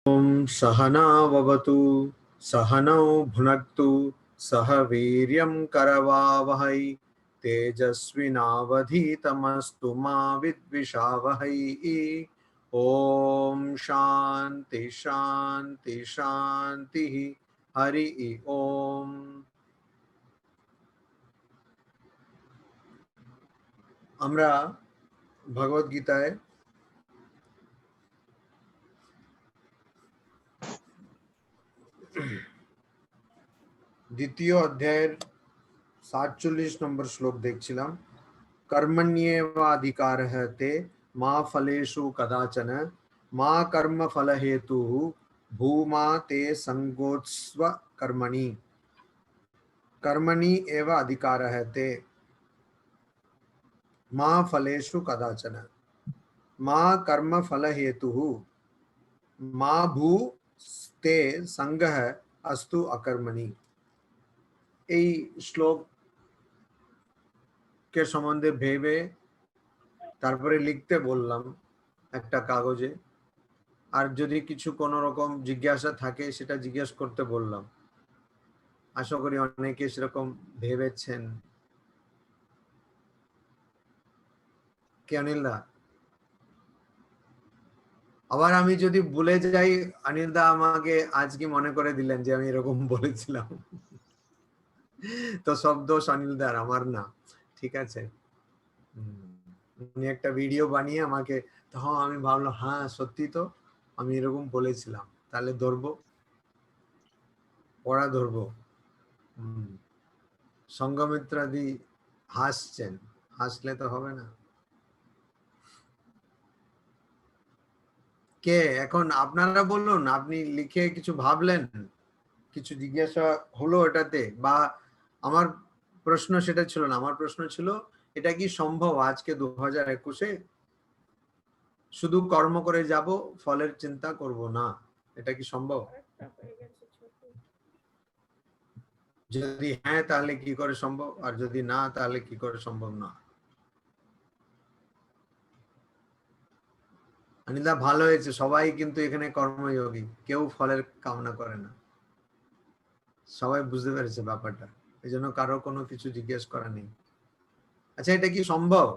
ॐ सहना भवतु सहनौ भुनक्तु सह वीर्यं करवावहै तेजस्विनावधीतमस्तु मा विद्विषावहै। ॐ शान्ति शान्ति शान्तिः। हरि ओम। আমরা ভগবদ গীতায় দ্বিতীয় অধ্যায়ের 47 নম্বর শ্লোক দেখছিলাম। कर्मण्येवाधिकारः ते मा फलेषु कदाचन मा कर्म फल हेतुः भूमा ते संगोत्स्व कर्मणि। कर्मणि एव अधिकारः ते मा फलेषु कदाचन मा कर्म फल हेतुः मा भू ते संगः अस्तु अकर्मणि। এই শ্লোক কে সম্বন্ধে ভেবে তারপরে লিখতে বললাম একটা কাগজে। আর যদি কিছু কোনো রকম জিজ্ঞাসা থাকে সেটা জিজ্ঞেস করতে বললাম। আশা করি অনেকে সেরকম ভেবেছেন। কি অনিলদা? আবার আমি যদি ভুলে যাই, অনিলদা আমাকে আজকে মনে করে দিলেন যে আমি এরকম বলেছিলাম। তো সব দোষ অনিলদার, আমার না, ঠিক আছে? উনি একটা ভিডিও বানিয়ে আমাকে, তখন আমি ভাবলাম হ্যাঁ সত্যি তো আমি এরকম বলেছিলাম, তাহলে ধরবো, পড়া ধরবো। সঙ্গমিত্রাদি হাসছেন, হাসলে তো হবে না। কে এখন আপনারা বলুন, আপনি লিখে কিছু ভাবলেন, কিছু জিজ্ঞাসা হলো এটাতে, বা আমার প্রশ্ন সেটা ছিল না। আমার প্রশ্ন ছিল এটা কি সম্ভব আজকে 2021-এ শুধু কর্ম করে যাব, ফলের চিন্তা করব না, এটা কি সম্ভব? যদি হ্যাঁ তাহলে কি করে সম্ভব, আর যদি না তাহলে কি করে সম্ভব না? অনিলদা ভালো হয়েছে, সবাই কিন্তু এখানে কর্মযোগী, কেউ ফলের কামনা করে না। সবাই বুঝতে পেরেছে ব্যাপারটা, এই জন্য কারো কোনো কিছু জিজ্ঞেস করা নেই। আচ্ছা, এটা কি সম্ভব,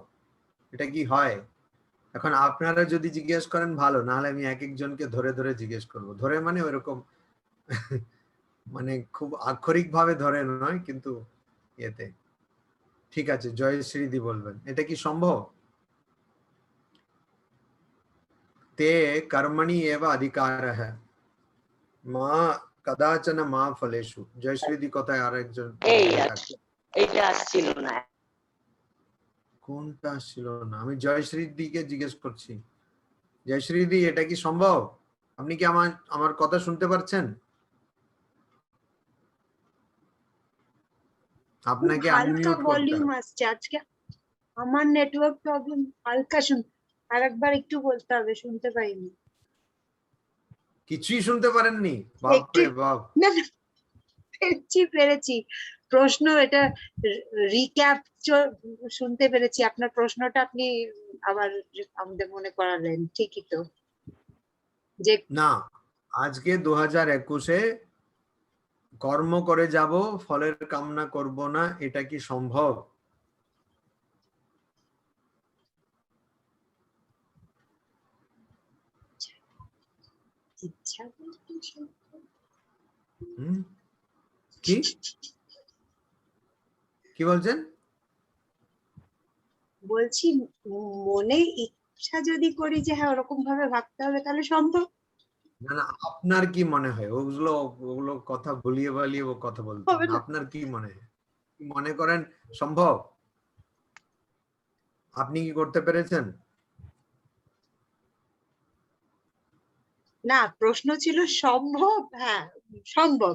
এটা কি হয়? এখন আপনারা যদি জিজ্ঞেস করেন ভালো, নাহলে আমি এক একজনকে ধরে ধরে জিজ্ঞেস করব। ধরে মানে ওইরকম মানে খুব আক্ষরিক ভাবে ধরে নয়, কিন্তু এতে। ঠিক আছে, জয়শ্রীদি বলবেন এটা কি সম্ভব? ते कर्मणि एव अधिकारः मा कदाचन मा फलेषु। জয়শ্রীদি কোথায়? আরেকজন এইটা আসছিল না। কোনটা আসছিল না? আমি জয়শ্রীদিকে জিজ্ঞেস করছি। জয়শ্রীদি, এটা কি সম্ভব? আপনি কি আমার কথা শুনতে পাচ্ছেন? আপনাকে হালকা আনমিউট করতে ভলিউম হবে। আসছে আজকে, আমার নেটওয়ার্ক প্রবলেম। হালকা শুন, আরেকবার একটু বলতে হবে, শুনতে পাইনি। কিছুই শুনতে পারেননি? বাপরে বাপ। না না, পেরেছি। প্রশ্ন এটা রিক্যাপ শুনতে পেরেছি। আপনার প্রশ্নটা আপনি আবার আমাদের মনে করালেন, ঠিকই তো। যে না, আজকে 2021-এ কর্ম করে যাব, ফলের কামনা করব না, এটা কি সম্ভব? ইচ্ছা কি কি বলছেন? বলছি, মনে ইচ্ছা যদি করি যে হ্যাঁ ওরকম ভাবে ভাবতে হবে, তাহলে সম্ভব। না না, আপনার কি মনে হয়? ওগুলো ওগুলো কথা ভুলিয়ে বালিয়ে ও কথা বলতে হবে না। আপনার কি মনে হয়, মনে করেন সম্ভব? আপনি কি করতে পেরেছেন? না, প্রশ্ন ছিল সম্ভব। হ্যাঁ সম্ভব।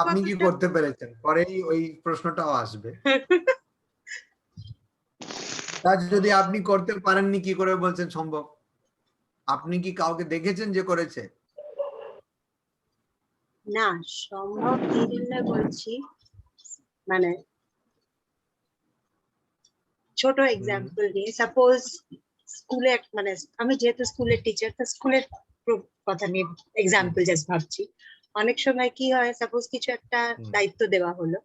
আপনি কি করতে পেরেছেন, পরেই ওই প্রশ্নটাও আসবে। তার যদি আপনি করতে পারেননি, কি করে বলছেন সম্ভব? আপনি কি কাউকে দেখেছেন যে করেছে? না, সম্ভব এই জন্য বলছি, মানে ছোট এক্সাম্পল দিয়ে, সাপোজ স্কুলে, মানে আমি যেহেতু স্কুলের টিচার, তো স্কুলের কথা নিয়ে এক্সাম্পল জাস্ট ভাবছি, অনেক সময় কি হয়, সাপোজ কিছু একটা দায়িত্ব দেওয়া হলো,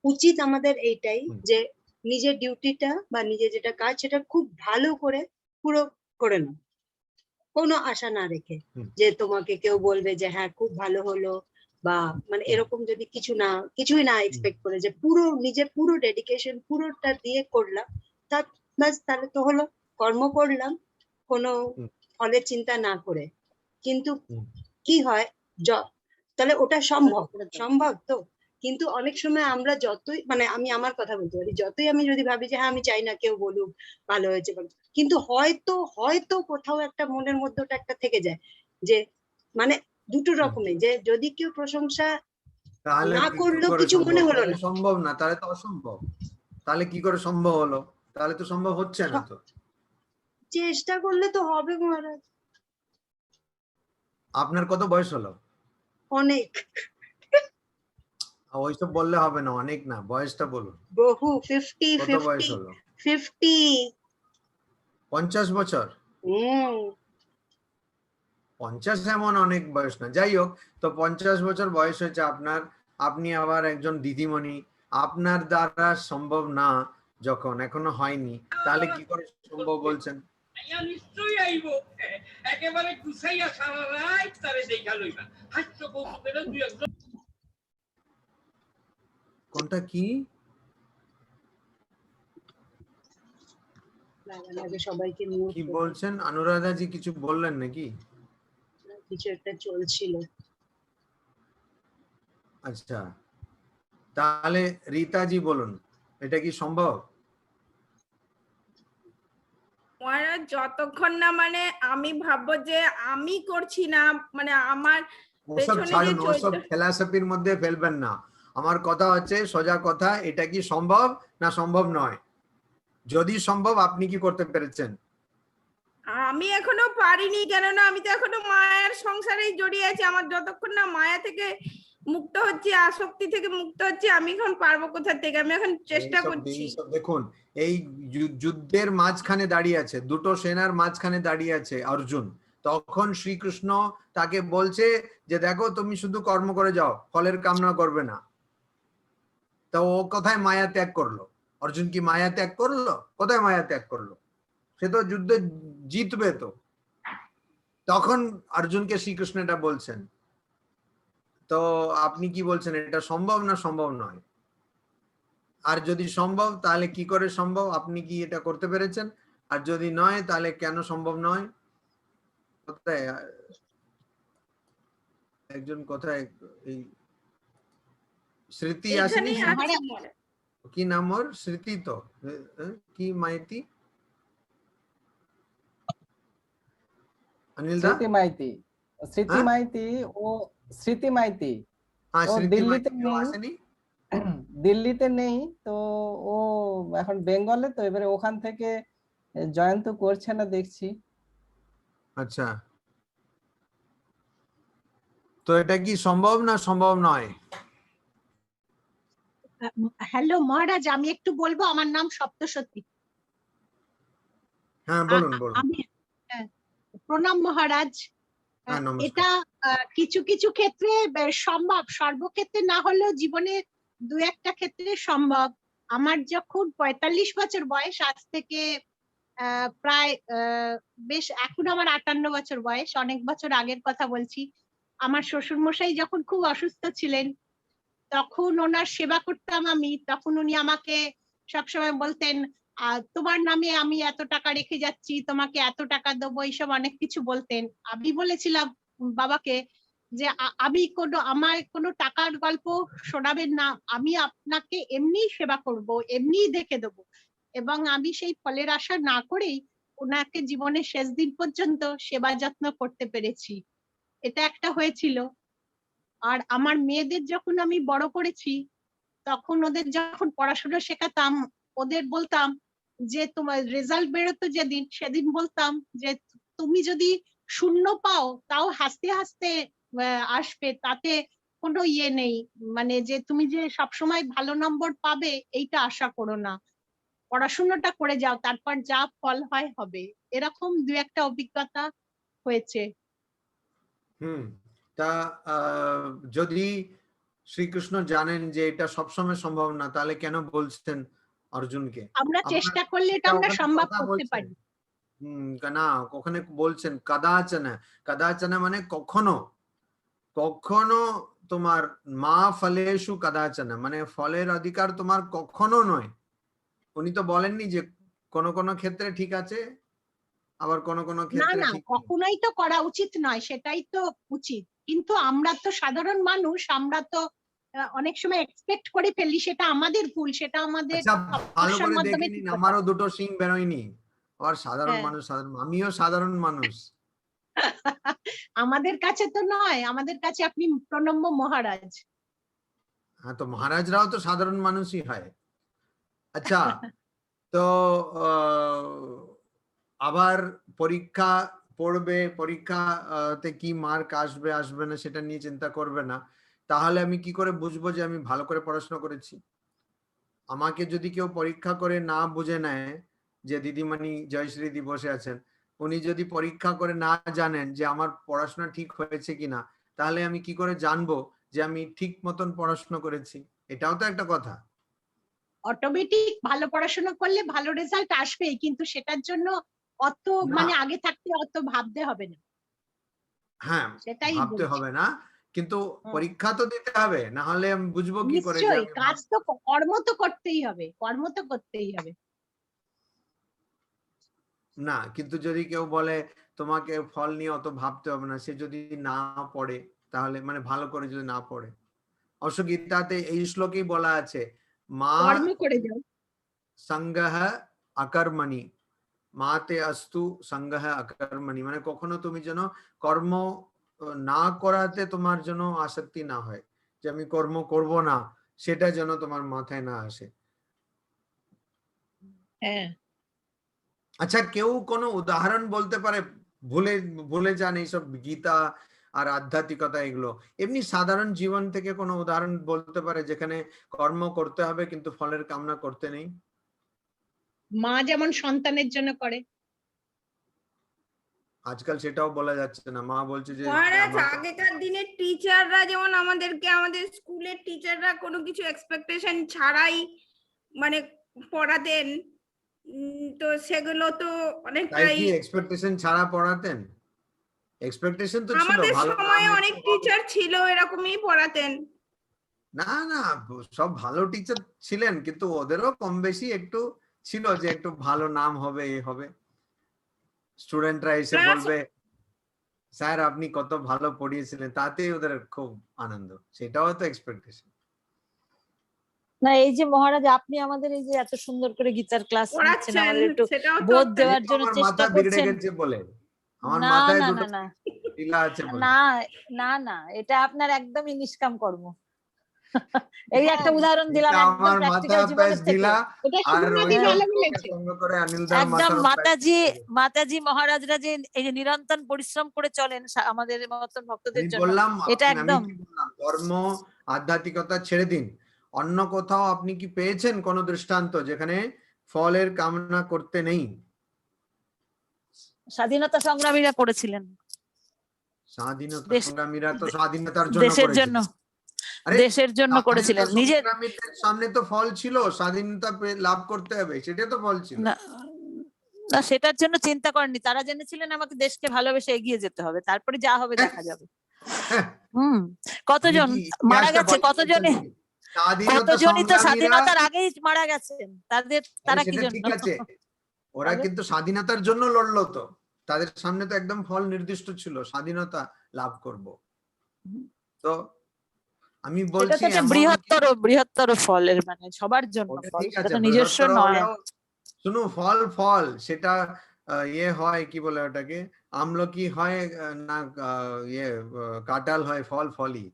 উচিত আমাদের এইটাই যে নিজের ডিউটিটা বা নিজের যেটা কাজ সেটা খুব ভালো করে পুরো করে নাও, কোনো আশা না রেখে যে তোমাকে কেউ বলবে যে হ্যাঁ খুব ভালো হলো, বা মানে এরকম যদি কিছুই না এক্সপেক্ট করে, যে পুরো নিজের পুরো ডেডিকেশন পুরোটা দিয়ে করলাম, তা বাস তাহলে তো হলো, কর্ম করলাম কোনো ফলের চিন্তা না করে। কিন্তু কি হয়, তাহলে ওটা সম্ভব তো, কিন্তু অনেক সময় আমরা যতই, মানে আমি আমার কথা বলতে পারি, যতই আমি যদি ভাবি যে হ্যাঁ আমি চাই না কেউ বলুক ভালো হয়েছে, কিন্তু হয়তো কোথাও একটা মনের মধ্যে ওটা একটা থেকে যায় যে মানে দুটো রকমের, যে যদি কেউ প্রশংসা তাহলে না করলো কিছু মনে হলো না, সম্ভব না, তাহলে তো অসম্ভব, তাহলে কি করে সম্ভব হলো? তাহলে তো সম্ভব হচ্ছে না তো। চেষ্টা করলে তো হবে মহারাজ। আপনার কত বয়স হলো? অনেক। ওইসব বললে হবে না, অনেক না, বয়সটা বলুন। বহু 50 কত বয়স হলো? 50 50 বছর? 50 এমন অনেক বয়স না, যাই হোক। তো 50 বছর বয়স হয়েছে আপনার, আপনি আবার একজন দিদিমণি, আপনার দ্বারা সম্ভব না যখন, এখনো হয়নি, তাহলে কি করে সম্ভব বলছেন? নিশ্চয়ই আইব, একেবারে গুছাইয়া সারা রাত তারে দেখা লইবা, হাস্য কৌতুকের দুই একজন। কোনটা কি? সবাইকে কি বলছেন অনুরাধাজি? কিছু বললেন নাকি? কিছু একটা চলছিল। আচ্ছা, তাহলে রীতাজি বলুন, এটা কি সম্ভব? মহারাজ যতক্ষণ না মানে আমি ভাববো যে আমি করছি না, মানে আমার ওসব ছাড়ুন, ওসব ফিলসফির মধ্যে ফেলবেন না। আমার কথা হচ্ছে সোজা কথা, এটা কি সম্ভব না সম্ভব নয়? যদি সম্ভব, আপনি কি করতে পেরেছেন? আমি এখনো পারিনি, কেননা আমি তো এখনো মায়ার সংসারেই জড়িয়ে আছি। আমার যতক্ষণ না মায়া থেকে মুক্ত হচ্ছে, আসক্তি থেকে মুক্ত হচ্ছে, আমি এখন পারবো কোথা থেকে? আমি এখন চেষ্টা করছি। দেখুন, এই যুদ্ধের মাঝখানে দাঁড়িয়ে আছে, দুটো সেনার মাঝখানে দাঁড়িয়ে আছে অর্জুন, তখন শ্রীকৃষ্ণ তাকে বলছে যে দেখো তুমি শুধু কর্ম করে যাও, ফলের কামনা করবে না। তো ও কোথায় মায়া ত্যাগ করলো? অর্জুন কি মায়া ত্যাগ করলো? কোথায় মায়া ত্যাগ করলো? সে তো যুদ্ধে জিতবে। তো তখন অর্জুনকে শ্রীকৃষ্ণ এটা বলছেন। তো আপনি কি বলছেন, এটা সম্ভব না সম্ভব নয়? আর যদি সম্ভব, তাহলে কি করে সম্ভব? আপনি কি এটা করতে পেরেছেন? আর যদি নয়, তাহলে কেন সম্ভব নয়? কোথায় একজন, কোথায় এই স্মৃতি আসেনি? কি নাম ওর? স্মৃতি তো কি মাইতি? অনিল দা? স্মৃতি মাইতি। স্মৃতি মাইতি ও স্মৃতি মাইতি ও দিল্লিতে নেই, দিল্লিতে নেই তো, ও এখন বেঙ্গলে। তো এবারে ওখান থেকে জয়েন তো করছে না দেখছি। আচ্ছা, তো এটা কি সম্ভব না সম্ভব নয়? হ্যালো মহারাজ, আমি একটু বলবো। আমার নাম সপ্তসতী। হ্যাঁ বলুন বলুন। আমি প্রণাম মহারাজ। এটা কিছু কিছু ক্ষেত্রে সম্ভব, সর্বক্ষেত্রে না হলেও জীবনে দু একটা ক্ষেত্রে সম্ভব। আমার যখন 45 বছর বয়স, আজ থেকে প্রায় বেশ, এখন আমার 58 বছর বয়স, অনেক বছর আগের কথা বলছি। আমার শ্বশুর মশাই যখন খুব অসুস্থ ছিলেন, তখন ওনার সেবা করতাম আমি। তখন উনি আমাকে সবসময় বলতেন, তোমার নামে আমি এত টাকা রেখে যাচ্ছি, তোমাকে এত টাকা দেবো, এইসব অনেক কিছু বলতেন। আমি বলেছিলাম বাবাকে যে আমায় কোনো টাকার গল্প শোনাবেন না, আমি আপনাকে এমনি সেবা করব, এমনি দেখে দেবো। এবং আমি সেই ফলের আশা না করেই ওনাকে জীবনের শেষ দিন পর্যন্ত সেবা যত্ন করতে পেরেছি। এটা একটা হয়েছিল। আর আমার মেয়েদের যখন আমি বড় করেছি, তখন ওদের যখন পড়াশোনা শেখাতাম, ওদের বলতাম যে তোমার রেজাল্ট বেরোতো যেদিন, সেদিন বলতাম যে তুমি যদি শূন্য পাও তাও হাসতে হাসতে আসবে, তাতে কোনো ইয়ে নেই, মানে যে তুমি যে সবসময় ভালো নম্বর পাবে এইটা আশা করো না, পড়াশোনাটা করে যাও, তারপর যা ফল হয় হবে। এরকম দু একটা অভিজ্ঞতা হয়েছে। তা যদি শ্রীকৃষ্ণ জানেন যে এটা সবসময় সম্ভব না, তাহলে কেন বলছেন অর্জুনকে? আমরা চেষ্টা করলে এটা আমরা সম্ভব করতে পারি। না, ওখানে বলছেন কাদাচনা। কাদাচনা মানে কখনো, কখনো তোমার মা ফলেষু কাদাচনা, মানে ফলের অধিকার তোমার কখনো নয়। উনি তো বলেননি যে কোন কোন ক্ষেত্রে ঠিক আছে, আবার কোন কোন না ক্ষেত্রে না, ঠিক নেই। কখনোই তো করা উচিত নয়, সেটাই তো উচিত। কিন্তু আমরা তো সাধারণ মানুষ, আমরা তো অনেক সময় এক্সপেক্ট করে ফেলি, সেটা আমাদের ভুল, সেটা আমাদের আচ্ছা, ভালো তপস্যার করে মাধ্যমে দেখে নিন, ঠিক করতে আমারও হবে। দুটো সিং বেরোয়নি। আর সাধারণ হ্যাঁ। মানুষ, আমিও সাধারণ মানুষ। আমাদের কাছে তো নয়, আমাদের কাছে আপনি প্রণম্য মহারাজ। হ্যাঁ, তো মহারাজরাও তো সাধারণ মানুষই হয়। আচ্ছা, তো আবার পরীক্ষা পড়বে, পরীক্ষাতে কি মার্ক আসবে আসবে না সেটা নিয়ে চিন্তা করবে না। তাহলে আমি কি করে বুঝবো যে আমি ভালো করে পড়াশোনা করেছি? আমাকে যদি কেউ পরীক্ষা করে না বুঝে নেয়, যে দিদিমণি জয়শ্রী দি বসে আছেন, উনি যদি পরীক্ষা করে না জানেন যে আমার পড়াশোনা ঠিক হয়েছে কিনা, তাহলে আমি কি করে জানবো যে আমি ঠিক মতন পড়াশোনা করেছি? এটাও তো একটা কথা। অটোমেটিক ভালো পড়াশোনা করলে ভালো রেজাল্ট আসবেই, কিন্তু সেটার জন্য অত মানে আগে থাকতে অত ভাবতে হবে না। হ্যাঁ, সেটাই ভাবতে বলছি। হবে না, কিন্তু পরীক্ষা তো দিতে হবে, না হলে আমি বুঝবো কি করে যে নিশ্চয়ই, আমি কাজ তো কর্ম তো করতেই হবে, কর্ম তো করতেই হবে। না, কিন্তু যদি কেউ বলে তোমাকে ফল নিয়ে অত ভাবতে হবে না, সে যদি না পড়ে, তাহলে মানে ভালো করে যদি না পড়ে, অবশ্য গীতাতে এই শ্লোকেই বলা আছে, মা কর্ম করে যাও। সঙ্গহ অকর্মণি, মাতে অস্তু সঙ্গহ অকর্মণি, মানে কখনো তুমি যেন কর্ম না করাতে তোমার যেন আসক্তি না হয়, যে আমি কর্ম করব না, সেটা যেন তোমার মাথায় না আসে। হ্যাঁ। আচ্ছা, কেউ কোনো উদাহরণ বলতে পারে? ভুলে ভুলে যান এইসব গীতা আর আধ্যাত্মিকতা এগুলো, এমনি সাধারণ জীবন থেকে কোনো উদাহরণ বলতে পারে যেখানে কর্ম করতে হবে কিন্তু ফলের কামনা করতে নেই? মা যেমন সন্তানের জন্য করে। আজকাল সেটাও বলা যাচ্ছে না, মা বলছে যে মহারাজ, আমাকে আগেকার দিনের টিচাররা যেমন আমাদেরকে, আমাদের স্কুলের টিচাররা কোনো কিছু এক্সপেকটেশন ছাড়াই মানে পড়াতেন, তো সেগুলো তো তাই অনেকটাই। কি এক্সপেকটেশন ছাড়া পড়াতেন? এক্সপেকটেশন তো ছিল আমাদের ভালো নাম সময়ে অনেক একটু হবে। টিচার ছিল এরকমই পড়াতেন। না না, সব ভালো টিচার ছিলেন, কিন্তু ওদেরও কম বেশি একটু ছিল যে একটু ভালো নাম হবে, এ হবে, স্টুডেন্টরা এসে Plus বলবে স্যার আপনি কত ভালো পড়িয়েছিলেন, তাতেই ওদের খুব আনন্দ, সেটাও তো এক্সপেকটেশন। না, এই যে মহারাজ আপনি আমাদের এই যে এত সুন্দর করে গীতার ক্লাস নিচ্ছেন, পড়াচ্ছেন, আমাদের একটু সেটাও তো বোধ একটা দেওয়ার জন্য আমার চেষ্টা মাথা বিগড়ে করছেন। গেছে বলে, আমার না মাথায় না দুটো না না টিলা আছে বলে। না না না, এটা আপনার একদমই নিষ্কাম কর্ম। এই একটা উদাহরণ দিলাম এটা একদম আমার প্র্যাকটিক্যাল মাথা জীবনের প্যাচ থেকে। দিলা, এটা আর শুভনাদি ওই ভালো লোককে বলেছে। সঙ্গে করে অনিলদার একদম মাথার মাতাজি মহারাজরা যে এই যে নিরন্তর পরিশ্রম করে চলেন আমাদের মতন ভক্তদের আমি জন্য, বললাম, এটা আমি একদম। কি বললাম, ধর্ম আধ্যাত্মিকতা ছেড়ে দিন, অন্য কোথাও আপনি কি পেয়েছেন কোন দৃষ্টান্ত যেখানে ফলের কামনা করতে নেই? স্বাধীনতা সংগ্রামীরা করেছিলেন, স্বাধীনতা সংগ্রামীরা তো স্বাধীনতার জন্য দেশের জন্য, আরে দেশের জন্য করেছিলেন। নিজের সামনে তো ফল ছিল, স্বাধীনতা লাভ করতে হবে, সেটা তো ফল ছিল না, না সেটার জন্য চিন্তা করেননি, তারা জেনেছিলেন আমাকে দেশকে ভালোবেসে এগিয়ে যেতে হবে, তারপরে যা হবে দেখা যাবে। কতজন মারা গেছে, কতজনই তো স্বাধীনতার আগেই মারা গেছেন, তারা কি জন্য? ঠিক আছে, ওরা কিন্তু স্বাধীনতার জন্য লড়লো, তো তাদের সামনে তো একদম ফল নির্দিষ্ট ছিল, স্বাধীনতা লাভ করব। তো আমি বলছি বৃহত্তর ফলের মানে সবার জন্য ফল, সেটা তো নিজস্ব নয়। শুনো, ফল ফল সেটা ইয়ে হয়, কি বলে ওটাকে, আমলকি হয় না ইয়ে কাঁঠাল হয়, ফল ফলই,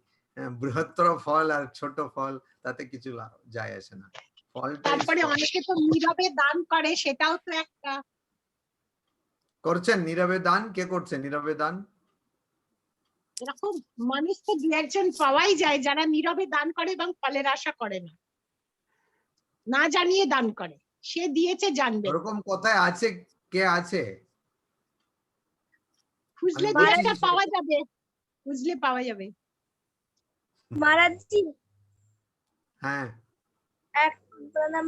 বৃহত্তর ফল আর ছোট ফল তাতে কিছু যায় আসে না, ফলটাই। তারপরে অনেকে তো নীরবে দান করে, সেটাও তো একটা। করছেন নীরবে দান? কে করছেন নীরবে দান? এরকম মানুষ তো দু একজন পাওয়াই যায় যারা নীরবে দান করে এবং ফলের আশা করে না, না জানিয়ে দান করে, সে দিয়েছে জানবে। ওরকম কথায় আছে, কে আছে? খুঁজলে আমি দু বলছি একটা যে- পাওয়া যাবে, খুঁজলে পাওয়া যাবে। মহারাজজি হ্যাঁ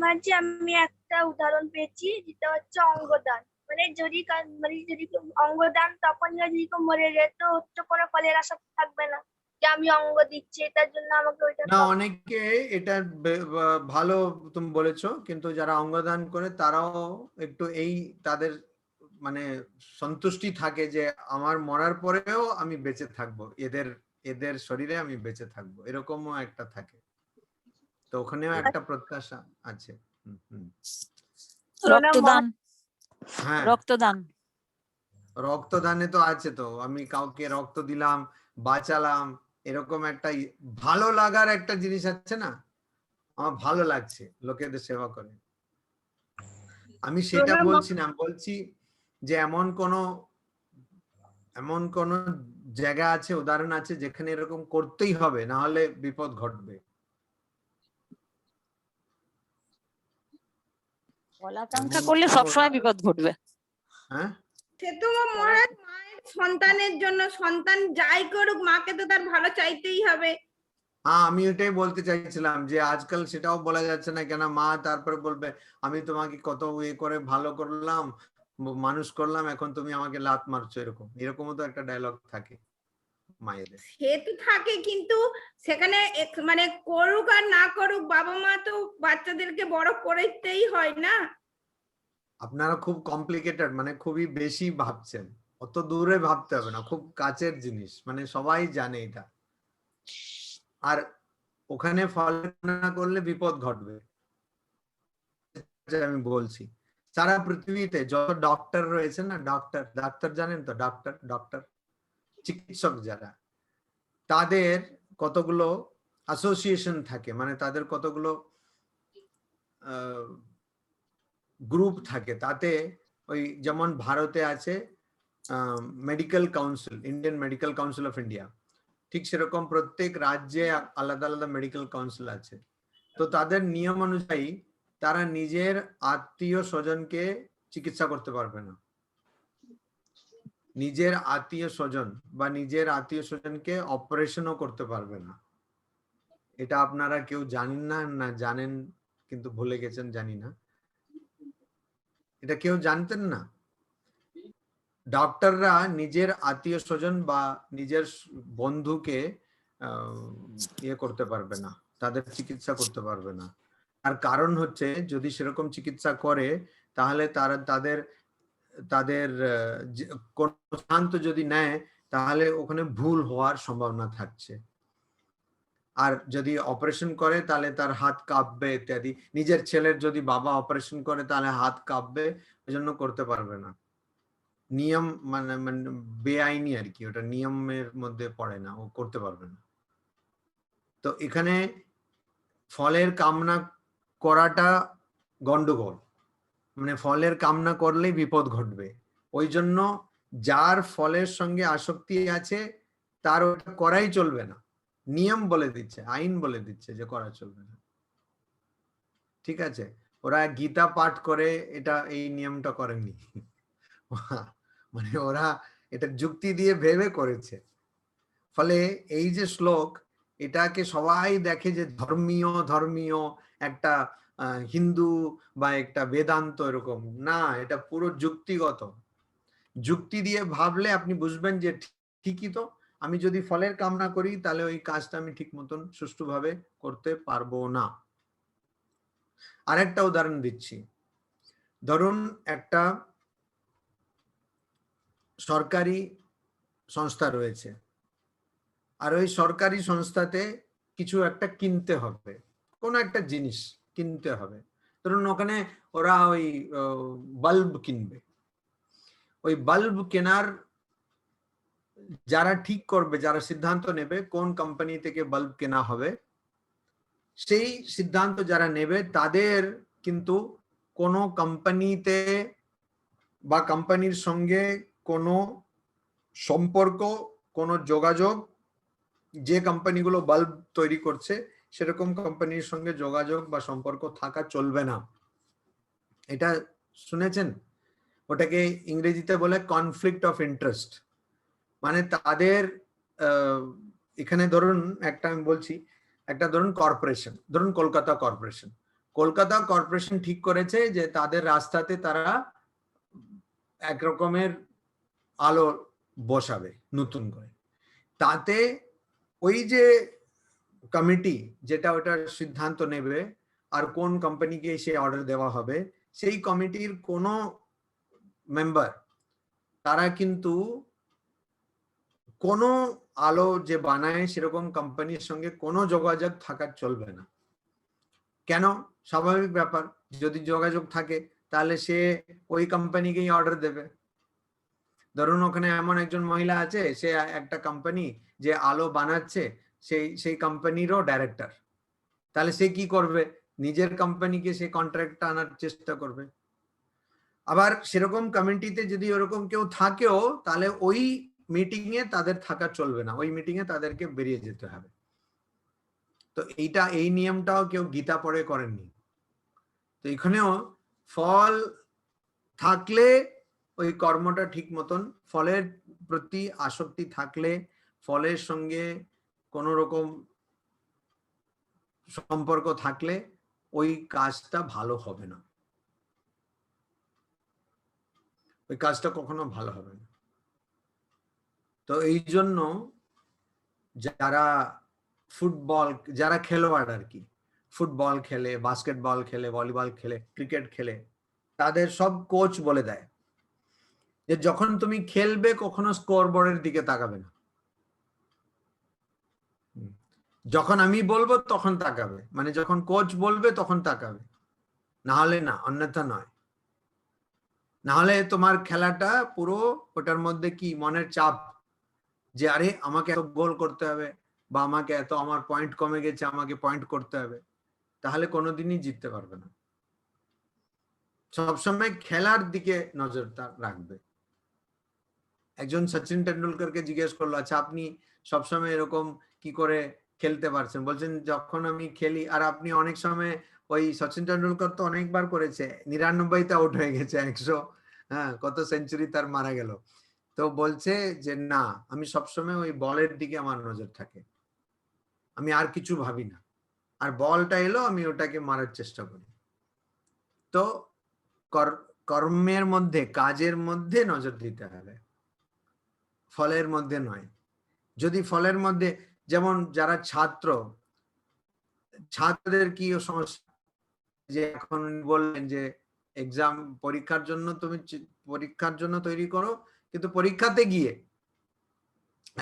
মহারাজজি আমি একটা উদাহরণ পেয়েছি, যেটা হচ্ছে অঙ্গদান। মানে যদি কেউ অঙ্গদান তখন যদি কেউ মরে যায়, তো তো কোনো ফলের আশা থাকবে না যে আমি অঙ্গ দিচ্ছি, এটার জন্য আমাকে ওইটা না, অনেকে এটা ভালো তুমি বলেছো, কিন্তু যারা অঙ্গদান করে তারাও একটু এই তাদের মানে সন্তুষ্টি থাকে যে আমার মরার পরেও আমি বেঁচে থাকবো, এদের এদের শরীরে আমি বেঁচে থাকবো, এরকমও একটা থাকে। তো ওখানেও একটা প্রত্যাশা আছে। রক্তদান, হ্যাঁ রক্তদান। রক্তদানে তো আছে, তো আমি কাউকে রক্ত দিলাম, বাঁচালাম, এরকম একটা ভালো লাগার একটা জিনিস আছে না, আমার ভালো লাগছে লোকেদের সেবা করে। আমি সেটা বলছি না, বলছি যে এমন কোন জায়গা আছে, উদাহরণ আছে যেখানে এরকম করতেই হবে, না হলে বিপদ ঘটবে। ফলাকাঙ্ক্ষা করলে সবসময় বিপদ ঘটবে। হ্যাঁ সে তো মহারাজ মায়ের সন্তানের জন্য, সন্তান যাই করুক মাকে তো তার ভালো চাইতেই হবে। হ্যাঁ, আমি ওটাই বলতে চাইছিলাম যে আজকাল সেটাও বলা যাচ্ছে না, কেন মা তারপরে বলবে আমি তোমাকে কত করে ভালো করলাম, মানুষ করলাম, এখন তুমি আমাকে লাত মারছো, এরকমও তো একটা ডায়লগ থাকে মায়েদের। সে তো থাকে, কিন্তু সেখানে মানে করুক আর না করুক, বাবা মা তো বাচ্চাদেরকে বড় করতেই হয় না। আপনারা খুব কমপ্লিকেটেড, মানে খুবই বেশি ভাবছেন, অত দূরে ভাবতে হবে না, খুব কাছের জিনিস, মানে সবাই জানে এটা। আর ওখানে ফলো না করলে বিপদ ঘটবে। আমি বলছি সারা পৃথিবীতে যত ডক্টর রয়েছে না, ডাক্তার জানেন তো, ডক্টর চিকিৎসক যারা, তাদের কতগুলো অ্যাসোসিয়েশন থাকে, মানে তাদের কতগুলো গ্রুপ থাকে। তাতে ওই যেমন ভারতে আছে medical council, Indian medical council of India, ঠিক সেরকম প্রত্যেক রাজ্যে আলাদা আলাদা মেডিকেল কাউন্সিল আছে। তো তাদের নিয়ম অনুযায়ী তারা নিজের আত্মীয় স্বজনকে চিকিৎসা করতে পারবে না, নিজের আত্মীয় স্বজন বা নিজের আত্মীয় স্বজনকে অপারেশনও করতে পারবে না। এটা আপনারা কেউ জানেন না জানেন কিন্তু ভুলে গেছেন, জানি না, এটা কেউ জানতেন না। ডক্টররা নিজের আত্মীয় স্বজন বা নিজের বন্ধুকে ইয়ে করতে পারবে না, তাদের চিকিৎসা করতে পারবে না। আর কারণ হচ্ছে যদি সেরকম চিকিৎসা করে তাহলে তাদের কোন সিদ্ধান্ত যদি নেয় তাহলে ওখানে ভুল হওয়ার সম্ভাবনা থাকছে। আর যদি অপারেশন করে তাহলে তার হাত কাঁপবে ইত্যাদি। নিজের ছেলের যদি বাবা অপারেশন করে তাহলে হাত কাঁপবে, ওই জন্য করতে পারবে না। নিয়ম মানে বেআইনি আর কি, ওটা নিয়মের মধ্যে পড়ে না, ও করতে পারবে না। তো এখানে ফলের কামনা করাটা গন্ডগোল, মানে ফলের কামনা করলেই বিপদ ঘটবে। ওই জন্য যার ফলের সঙ্গে আসক্তি আছে তার ওটা করাই চলবে না, নিয়ম বলে দিচ্ছে, আইন বলে দিচ্ছে যে করা চলবে না। ঠিক আছে, ওরা গীতা পাঠ করে এটা এই নিয়মটা করেনি, মানে ওরা এটা যুক্তি দিয়ে ভেবে করেছে। ফলে এই যে শ্লোক, এটাকে সবাই দেখে যে ধর্মীয় একটা হিন্দু বা একটা বেদান্ত, এরকম না, এটা পুরো যুক্তিগত। যুক্তি দিয়ে ভাবলে আপনি বুঝবেন যে ঠিকই তো, আমি যদি ফলের কামনা করি তাহলে ওই কাজটা আমি ঠিক মতন সুষ্ঠুভাবে করতে পারবো না। আরেকটা উদাহরণ দিচ্ছি, ধরুন একটা সরকারি সংস্থা রয়েছে, আর ওই সরকারি সংস্থাতে কিছু একটা কিনতে হবে, কোনো একটা জিনিস কিনতে হবে। ধরুন ওখানে ওরা ওই বাল্ব কিনবে, ওই বাল্ব কেনার যারা ঠিক করবে, যারা সিদ্ধান্ত নেবে কোন কোম্পানি থেকে বাল্ব কেনা হবে, সেই সিদ্ধান্ত যারা নেবে তাদের কিন্তু কোনো কোম্পানিতে বা কোম্পানির সঙ্গে কোনো সম্পর্ক, কোনো যোগাযোগ, যে কোম্পানিগুলো বাল্ব তৈরি করছে সেরকম কোম্পানির সঙ্গে যোগাযোগ বা সম্পর্ক থাকা চলবে না। এটা শুনেছেন? ওটাকে ইংরেজিতে বলে কনফ্লিক্ট অফ ইন্টারেস্ট। মানে তাদের এখানে ধরুন একটা আমি বলছি, একটা ধরুন কর্পোরেশন, ধরুন কলকাতা কর্পোরেশন ঠিক করেছে যে তাদের রাস্তাতে তারা এক রকমের আলো বসাবে নতুন করে। তাতে ওই যে কমিটি যেটা ওটার সিদ্ধান্ত নেবে আর কোন কোম্পানিকে সেই অর্ডার দেওয়া হবে, সেই কমিটির কোনো মেম্বার তারা কিন্তু কোনো আলো যে বানায় সেরকম কোম্পানির সঙ্গে কোনো যোগাযোগ থাকার চলবে না। কেন? স্বাভাবিক ব্যাপার, যদি যোগাযোগ থাকে তাহলে সে ওই কোম্পানিকেই অর্ডার দেবে। ধরুন ওখানে এমন একজন মহিলা আছে, সে একটা কোম্পানি যে আলো বানাচ্ছে সেই কোম্পানিরও ডাইরেক্টর, তাহলে সে কি করবে? নিজের কোম্পানিকে সে কন্ট্রাক্টটা আনার চেষ্টা করবে। আবার সেরকম কমিটিতে যদি ওরকম কেউ থাকেও, তাহলে ওই মিটিং এ তাদের থাকা চলবে না, ওই মিটিং এ তাদেরকে বেরিয়ে যেতে হবে। তো এই নিয়মটাও কেউ গীতা পড়ে করেননি। তো এখানেও ফল থাকলে ওই কর্মটা ঠিক মতন, ফলের প্রতি আসক্তি থাকলে, ফলের সঙ্গে কোন রকম সম্পর্ক থাকলে ওই কাজটা ভালো হবে না, ওই কাজটা কখনো ভালো হবে না। তো এই জন্য যারা খেলোয়াড় আর কি, ফুটবল খেলে, বাস্কেটবল খেলে, ভলিবল খেলে, ক্রিকেট খেলে, তাদের সব কোচ বলে দেয় যে যখন তুমি খেলবে কখনো স্কোর বোর্ডের দিকে তাকাবে না, যখন আমি বলবো তখন তাকাবে, মানে যখন কোচ বলবে তখন তাকাবে, না হলে না, অন্যথা নয়। না হলে তোমার খেলাটা পুরো ওটার মধ্যে কি মনের চাপ, যে আরে আমাকে এত গোল করতে হবে, বা আমাকে এত, আমার পয়েন্ট কমে গেছে, আমাকে পয়েন্ট করতে হবে, তাহলে কোনোদিনই জিততে পারবে না। সবসময় খেলার দিকে নজরটা রাখবে। একজন সচিন টেন্ডুলকারকে জিজ্ঞেস করলো, আচ্ছা আপনি সবসময় এরকম কি করে খেলতে পারছেন? বলছেন যখন আমি খেলি, আর আপনি অনেক সময়, ওই সচিন টেন্ডুলকার তো অনেকবার করেছে, 99তে আউট হয়ে গেছে, 100 কত সেঞ্চুরি তার মারা গেল। তো বলছে যে না, আমি সবসময় ওই বলের দিকে আমার নজর থাকে, আমি আর কিছু ভাবি না, আর বলটা এলো আমি ওটাকে মারার চেষ্টা করি। তো কর্মের মধ্যে, কাজের মধ্যে নজর দিতে হবে, ফলের মধ্যে নয়। যদি ফলের মধ্যে, যেমন যারা ছাত্রদের কি সমস্যা, যে এখন বললেন যে এক্সাম, পরীক্ষার জন্য তুমি পরীক্ষার জন্য তৈরি করো, কিন্তু পরীক্ষাতে গিয়ে,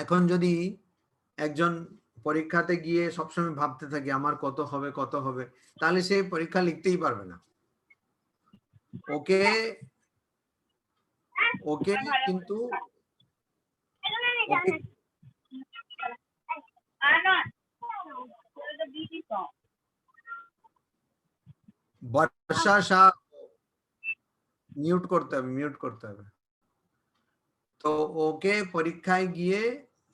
এখন যদি একজন পরীক্ষাতে গিয়ে সবসময় ভাবতে থাকে আমার কত হবে, তাহলে সে পরীক্ষা লিখতেই পারবে না। ওকে কিন্তু বর্ষা শাহ মিউট করতে হবে। তো ওকে পরীক্ষায় গিয়ে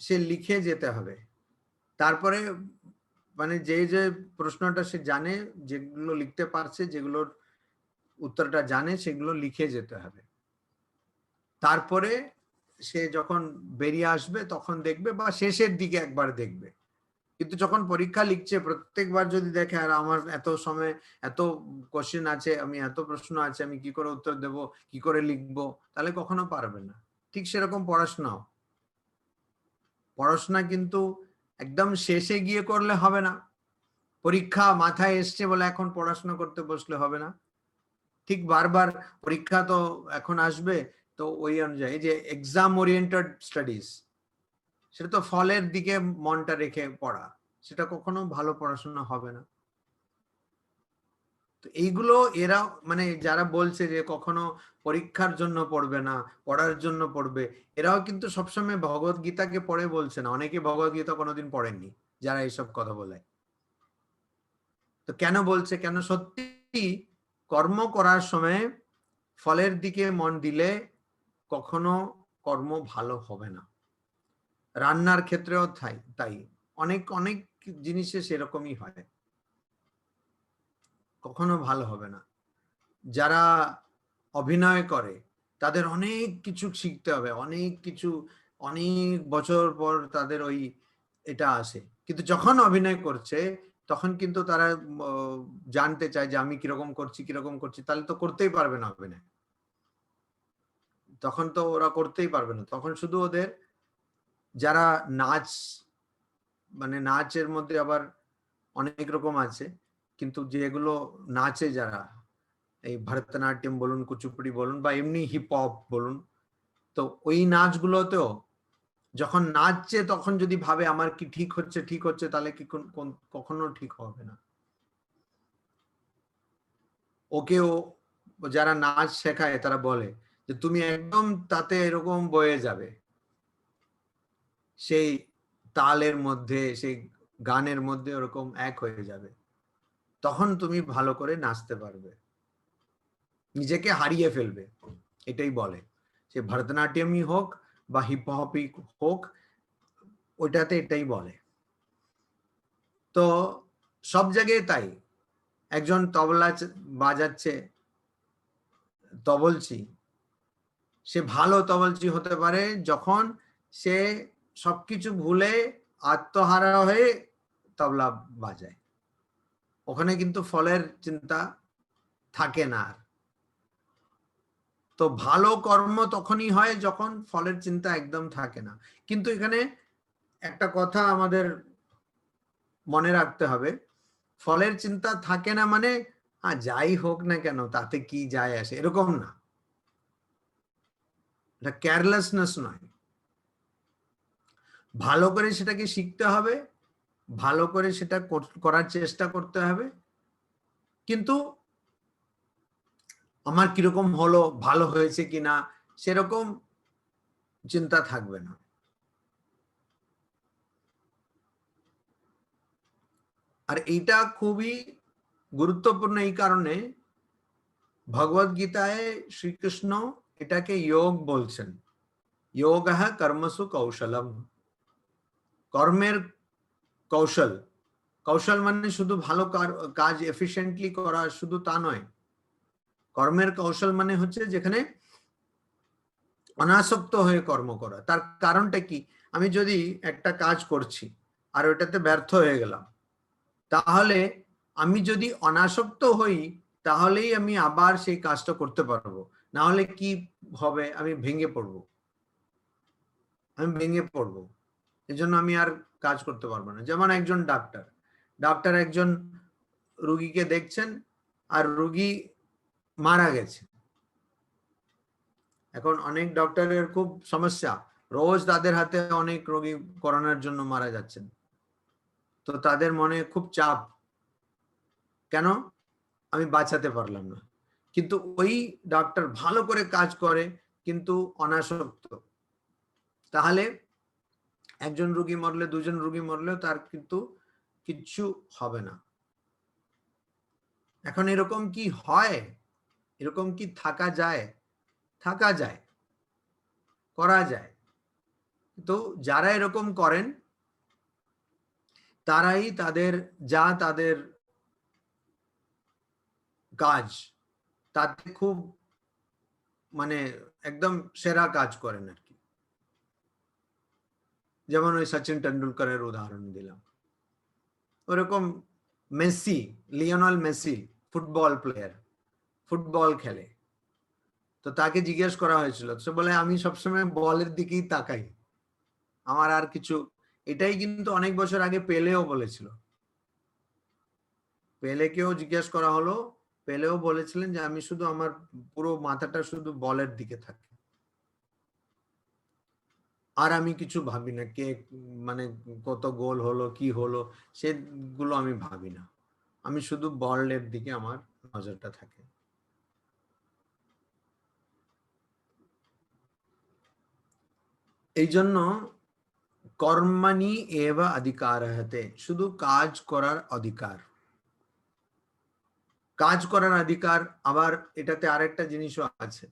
সে লিখে যেতে হবে, তারপরে মানে যে প্রশ্নটা সে জানে, যেগুলো লিখতে পারছে, যেগুলোর উত্তরটা জানে, সেগুলো লিখে যেতে হবে। তারপরে সে যখন বেরিয়ে আসবে তখন দেখবে, বা শেষের দিকে একবার দেখবে। কিন্তু যখন পরীক্ষা লিখছে প্রত্যেকবার যদি দেখে আর আমার এত সময়, এত কোশ্চেন আছে, আমি এত প্রশ্ন আছে, আমি কি করে উত্তর দেব, কি করে লিখবো, তাহলে কখনো পারবে না। ঠিক সেরকম পড়াশোনা কিন্তু একদম শেষে গিয়ে করলে হবে না, পরীক্ষা মাথায় এসছে বলে এখন পড়াশোনা করতে বসলে হবে না। ঠিক বারবার পরীক্ষা তো এখন আসবে, তো ওই অনুযায়ী যে এক্সাম ওরিয়েন্টেড স্টাডিজ, সেটা তো ফলের দিকে মনটা রেখে পড়া, সেটা কখনো ভালো পড়াশোনা হবে না। তো এইগুলো এরা, মানে যারা বলছে যে কখনো পরীক্ষার জন্য পড়বে না, পড়ার জন্য পড়বে, এরাও কিন্তু সবসময় ভগবত গীতাকে পড়ে বলছে না। অনেকে ভগবত গীতা কোনোদিন পড়েননি যারা এইসব কথা বলে। তো কেন বলছে? কেন সত্যি কর্ম করার সময় ফলের দিকে মন দিলে কখনো কর্ম ভালো হবে না। রান্নার ক্ষেত্রেও তাই অনেক অনেক জিনিসে সেরকমই হয়, কখনো ভালো হবে না। যারা অভিনয় করে তাদের অনেক কিছু শিখতে হবে, অনেক কিছু অনেক বছর পর তাদের ওই এটা আসে, কিন্তু যখন অভিনয় করছে তখন কিন্তু তারা জানতে চায় যে আমি কিরকম করছি, তাহলে তো করতেই পারবে না অভিনয়, তখন তো ওরা করতেই পারবে না। তখন শুধু ওদের যারা নাচ, মানে নাচের মধ্যে আবার অনেক রকম আছে, কিন্তু যেগুলো নাচে যারা, এই ভরতনাট্যম বলুন, কুচিপুড়ি বলুন, বা এমনি হিপ হপ বলুন, তো ওই নাচগুলোতেও যখন নাচছে তখন যদি ভাবে আমার কি ঠিক হচ্ছে, তাহলে কি কখনো ঠিক হবে না। ওকেও যারা নাচ শেখায় তারা বলে যে তুমি একদম তাতে এরকম বয়ে যাবে, সেই তালের মধ্যে, সেই গানের মধ্যে ওরকম এক হয়ে যাবে, তখন তুমি ভালো করে নাচতে পারবে, নিজেকে হারিয়ে ফেলবে, এটাই বলে। সে ভরতনাট্যমই হোক বা হিপ হপই হোক, ওইটাতে এটাই বলে। তো সব জায়গায় তাই, একজন তবলা বাজাচ্ছে, তবলচি, সে ভালো তবলচি হতে পারে যখন সে সবকিছু ভুলে আত্মহারা হয়ে তবলা বাজায়, ওখানে কিন্তু ফলের চিন্তা থাকে না। তো ভালো কর্ম তখনই হয় যখন ফলের চিন্তা একদম থাকে না। কিন্তু এখানে একটা কথা আমাদের মনে রাখতে হবে, ফলের চিন্তা থাকে না মানে যাই হোক না কেন তাতে কি যায় আসে, এরকম না, এটা কেয়ারলেসনেস নয়। ভালো করে সেটাকে শিখতে হবে, ভালো করে সেটা করার চেষ্টা করতে হবে, কিন্তু আমার কিরকম হলো, ভালো হয়েছে কিনা সেরকম চিন্তা থাকবে না। আর এইটা খুবই গুরুত্বপূর্ণ এই কারণে ভগবদ গীতায় শ্রীকৃষ্ণ এটাকে যোগ বলছেন, যোগঃ কর্মসু কৌশলম। কর্মের কৌশল, কৌশল মানে শুধু ভালো কাজ এফিশিয়েন্টলি করা, শুধু তা নয়। কর্মের কৌশল মানে হচ্ছে যেখানে অনাসক্ত হয়ে কর্ম করা। তার কারণটা কি, আমি যদি একটা কাজ করছি আর ওটাতে ব্যর্থ হয়ে গেলাম, তাহলে আমি যদি অনাসক্ত হই তাহলেই আমি আবার সেই কাজটা করতে পারবো, না হলে কি হবে, আমি ভেঙে পড়বো, এজন্য আমি আর কাজ করতে পারবো না। যেমন একজন ডাক্তার একজন রুগীকে দেখছেন আর রুগী মারা গেছে, এখন অনেক ডক্টরের খুব সমস্যা, রোজ তাদের হাতে অনেক রোগী করোনার জন্য মারা যাচ্ছেন, তো তাদের মনে খুব চাপ, কেন আমি বাঁচাতে পারলাম না। কিন্তু ওই ডাক্তার ভালো করে কাজ করে কিন্তু অনাসক্ত, তাহলে একজন রোগী মরলে, দুজন রোগী মরলেও তার কিন্তু কিচ্ছু হবে না। এখন এরকম কি হয়, এরকম কি থাকা যায়, করা যায়। তো যারা এরকম করেন তারাই তাদের কাজ তাতে খুব মানে একদম সেরা কাজ করেন আর কি। যেমন ওই সচিন টেন্ডুলকারের উদাহরণ দিলাম, ওরকম Messi, Lionel Messi football player, football খেলে, তো তাকে জিজ্ঞেস করা হয়েছিল, সে বলে আমি সবসময় বলের দিকেই তাকাই, আমার আর কিছু। এটাই কিন্তু অনেক বছর আগে পেলেও বলেছিল, পেলেকেও জিজ্ঞেস করা হলো, পেলেও বলেছিলেন যে আমি শুধু আমার পুরো মাথাটা শুধু বলের দিকে থাকে, আর আমি কিছু ভাবি না, কে মানে কত গোল হলো কি হলো সেগুলো আমি ভাবি না, আমি শুধু বলের দিকে আমার নজরটা থাকে। এই জন্য কর্মাণি এব অধিকারহতে, শুধু কাজ করার অধিকার, কাজ করার অধিকার। আবার এটাতে আরেকটা জিনিসও আছে,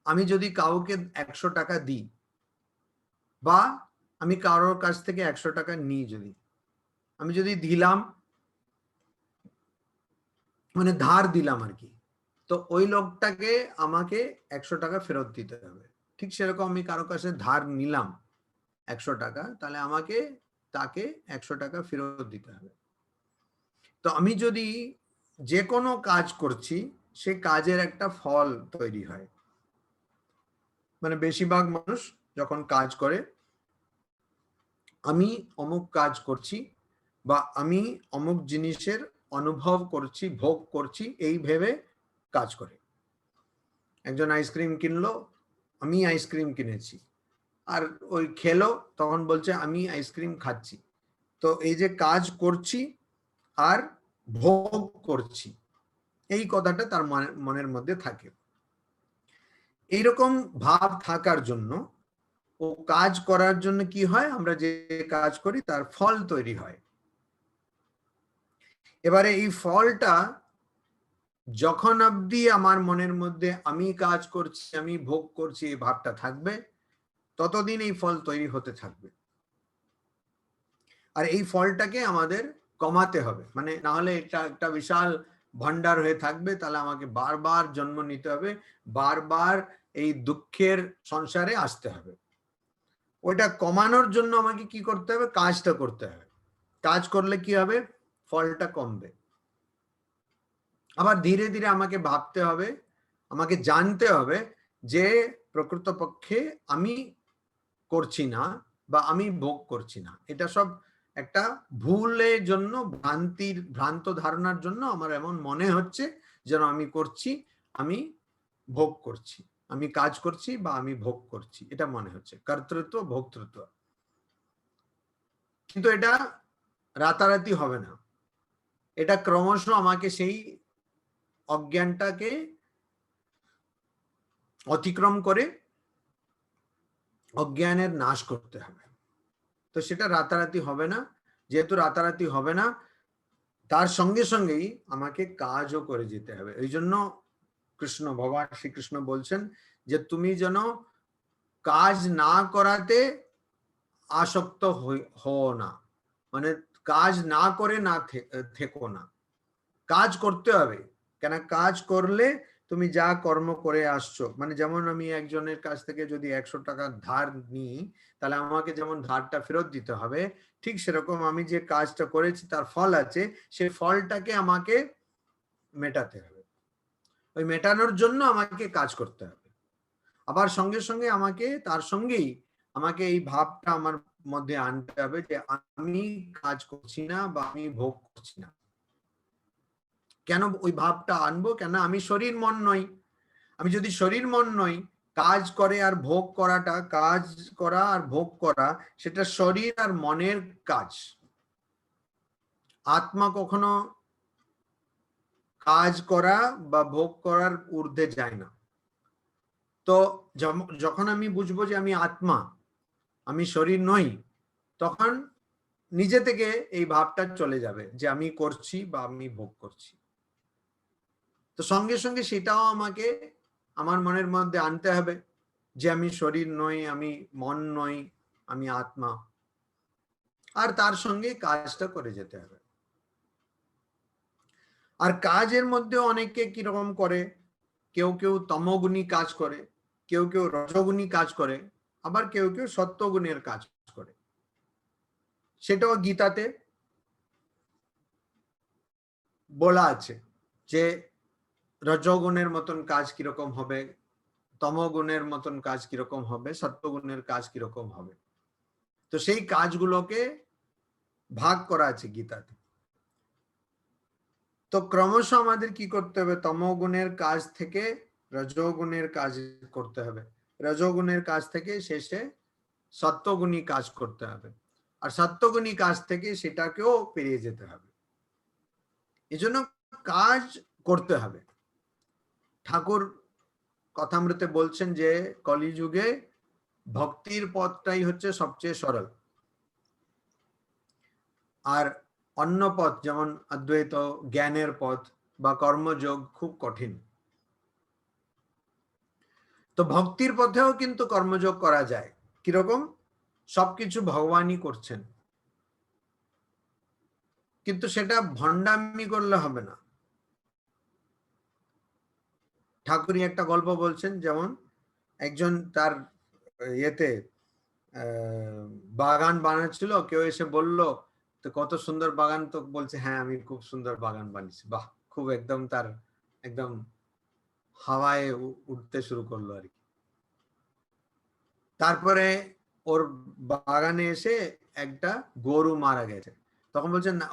আমি যদি কাউকে 100 টাকা দিই বা আমি কারোর কাছ থেকে 100 টাকা নিই, আমি যদি দিলাম মানে ধার দিলাম আর কি, তো ওই লোকটাকে আমাকে 100 টাকা ফেরত দিতে হবে, ঠিক সেরকম আমি কারো কাছে ধার নিলাম 100 টাকা, তাহলে আমাকে তাকে 100 টাকা ফেরত দিতে হবে। তো আমি যদি যে কোনো কাজ করছি, সে কাজের একটা ফল তৈরি হয়। মানে বেশিরভাগ মানুষ যখন কাজ করে, আমি অমুক কাজ করছি বা আমি অমুক জিনিসের অনুভব করছি, ভোগ করছি, এই ভেবে কাজ করে। একজন আইসক্রিম কিনলো, আমি আইসক্রিম কিনেছি, আর ওই খেলো, তখন বলছে আমি আইসক্রিম খাচ্ছি। তো এই যে কাজ করছি আর ভোগ করছি, এই কথাটা তার মনের মধ্যে থাকে। এইরকম ভাব থাকার জন্য ও কাজ করার জন্য কি হয়, আমরা যে কাজ করি তার ফল তৈরি হয়। এবারে এই ফলটা যখন অবধি আমার মনের মধ্যে আমি কাজ করছি, আমি ভোগ করছি, এই ভাবটা থাকবে, ততদিন এই ফল তৈরি হতে থাকবে। আর এই ফলটাকে আমাদের কমাতে হবে, মানে না হলে এটা একটা বিশাল ভান্ডার হয়ে থাকবে, তাহলে আমাকে বারবার জন্ম নিতে হবে, বারবার এই দুঃখের সংসারে আসতে হবে। ওইটা কমানোর জন্য আমাকে কি করতে হবে, কাজটা করতে হবে। কাজ করলে কি হবে, ফলটা কমবে। আবার ধীরে ধীরে আমাকে ভাবতে হবে, আমাকে জানতে হবে যে প্রকৃতপক্ষে আমি করছি না বা আমি ভোগ করছি না। এটা সব একটা ভুলের জন্য, ভ্রান্ত ধারণার জন্য আমার এমন মনে হচ্ছে যেন আমি করছি, আমি ভোগ করছি, আমি কাজ করছি বা আমি ভোগ করছি, এটা মনে হচ্ছে কর্তৃত্ব ভোক্তৃত্ব। কিন্তু এটা রাতারাতি হবে না, এটা ক্রমশ আমাকে সেই অজ্ঞানটাকে অতিক্রম করে অজ্ঞানের নাশ করতে হবে। তো সেটা রাতারাতি হবে না। যেহেতু রাতারাতি হবে না, তার সঙ্গে সঙ্গেই আমাকে কাজও করে যেতে হবে। এই জন্য কৃষ্ণ, ভগবান শ্রীকৃষ্ণ বলছেন যে তুমি যেন কাজ না করাতে আসক্ত হও না, মানে কাজ না করে না থেকো না, কাজ করতে হবে। কেন, কাজ করলে তুমি যা কর্ম করে আসছো, মানে যেমন আমি একজনের কাছ থেকে যদি 100 টাকা ধার নিই, তাহলে আমাকে যেমন ধারটা ফেরত দিতে হবে, ঠিক সেরকম আমি যে কাজটা করেছি তার ফল আছে, সেই ফলটাকে আমাকে মেটাতে হবে। ওই মেটানোর জন্য আমাকে কাজ করতে হবে। আবার সঙ্গে সঙ্গে আমাকে তার সঙ্গেই আমাকে এই ভাবটা আমার মধ্যে আনতে হবে যে আমি কাজ করছি না বা আমি ভোগ করছি না। কেন ওই ভাবটা আনবো, কেন আমি শরীর মন নই। আমি যদি শরীর মন নই, কাজ করে আর ভোগ করাটা, কাজ করা আর ভোগ করা, সেটা শরীর আর মনের কাজ। আত্মা কখনো কাজ করা বা ভোগ করার ঊর্ধ্বে যায় না। তো যখন আমি বুঝবো যে আমি আত্মা, আমি শরীর নই, তখন নিজে থেকে এই ভাবটা চলে যাবে যে আমি করছি বা আমি ভোগ করছি। তো সঙ্গে সঙ্গে সেটাও আমাকে আমার মনের মধ্যে আনতে হবে যে আমি শরীর নই, আমি মন নই, আমি আত্মা। আর তার সঙ্গে কাজটা করে যেতে হবে। আর কাজের মধ্যে অনেকে কিরকম করে, কেউ কেউ তমগুণী কাজ করে, কেউ কেউ রজগুণী কাজ করে, আবার কেউ কেউ সত্যগুণের কাজ করে। সেটাও গীতাতে বলা আছে যে রজগুণের মতন কাজ কিরকম হবে, তমগুণের মতন কাজ কিরকম হবে, সত্যগুণের কাজ কিরকম হবে। তো সেই কাজগুলোকে ভাগ করা আছে গীতাতে। তো ক্রমশ আমাদের কি করতে হবে, তমগুণের কাজ থেকে রজগুণের কাজ করতে হবে, রজগুণের কাজ থেকে শেষে সত্যগুণী কাজ করতে হবে, আর সত্যগুণী কাজ থেকে সেটাকেও পেরিয়ে যেতে হবে। এজন্য কাজ করতে হবে। ঠাকুর কথামৃতে বলছেন যে কলিযুগে ভক্তির পথটাই হচ্ছে সবচেয়ে সরল, আর অন্য পথ যেমন অদ্বৈত জ্ঞানের পথ বা কর্মযোগ খুব কঠিন। তো ভক্তির পথেও কিন্তু কর্মযোগ করা যায়। কিরকম, সবকিছু ভগবানই করছেন, কিন্তু সেটা ভণ্ডামি করলে হবে না। ঠাকুরই একটা গল্প বলছেন, যেমন একজন তার ইয়েতে বাগান বানাচ্ছিল, কেউ এসে বলল তো কত সুন্দর বাগান, তো বলছে হ্যাঁ আমি খুব সুন্দর বাগান বানিয়েছি। বাহ, খুব একদম তার একদম হাওয়ায় উঠতে শুরু করলো আর কি। তারপরে ওর বাগানে এসে একটা গরু মারা গেছে, তখন বলছে না,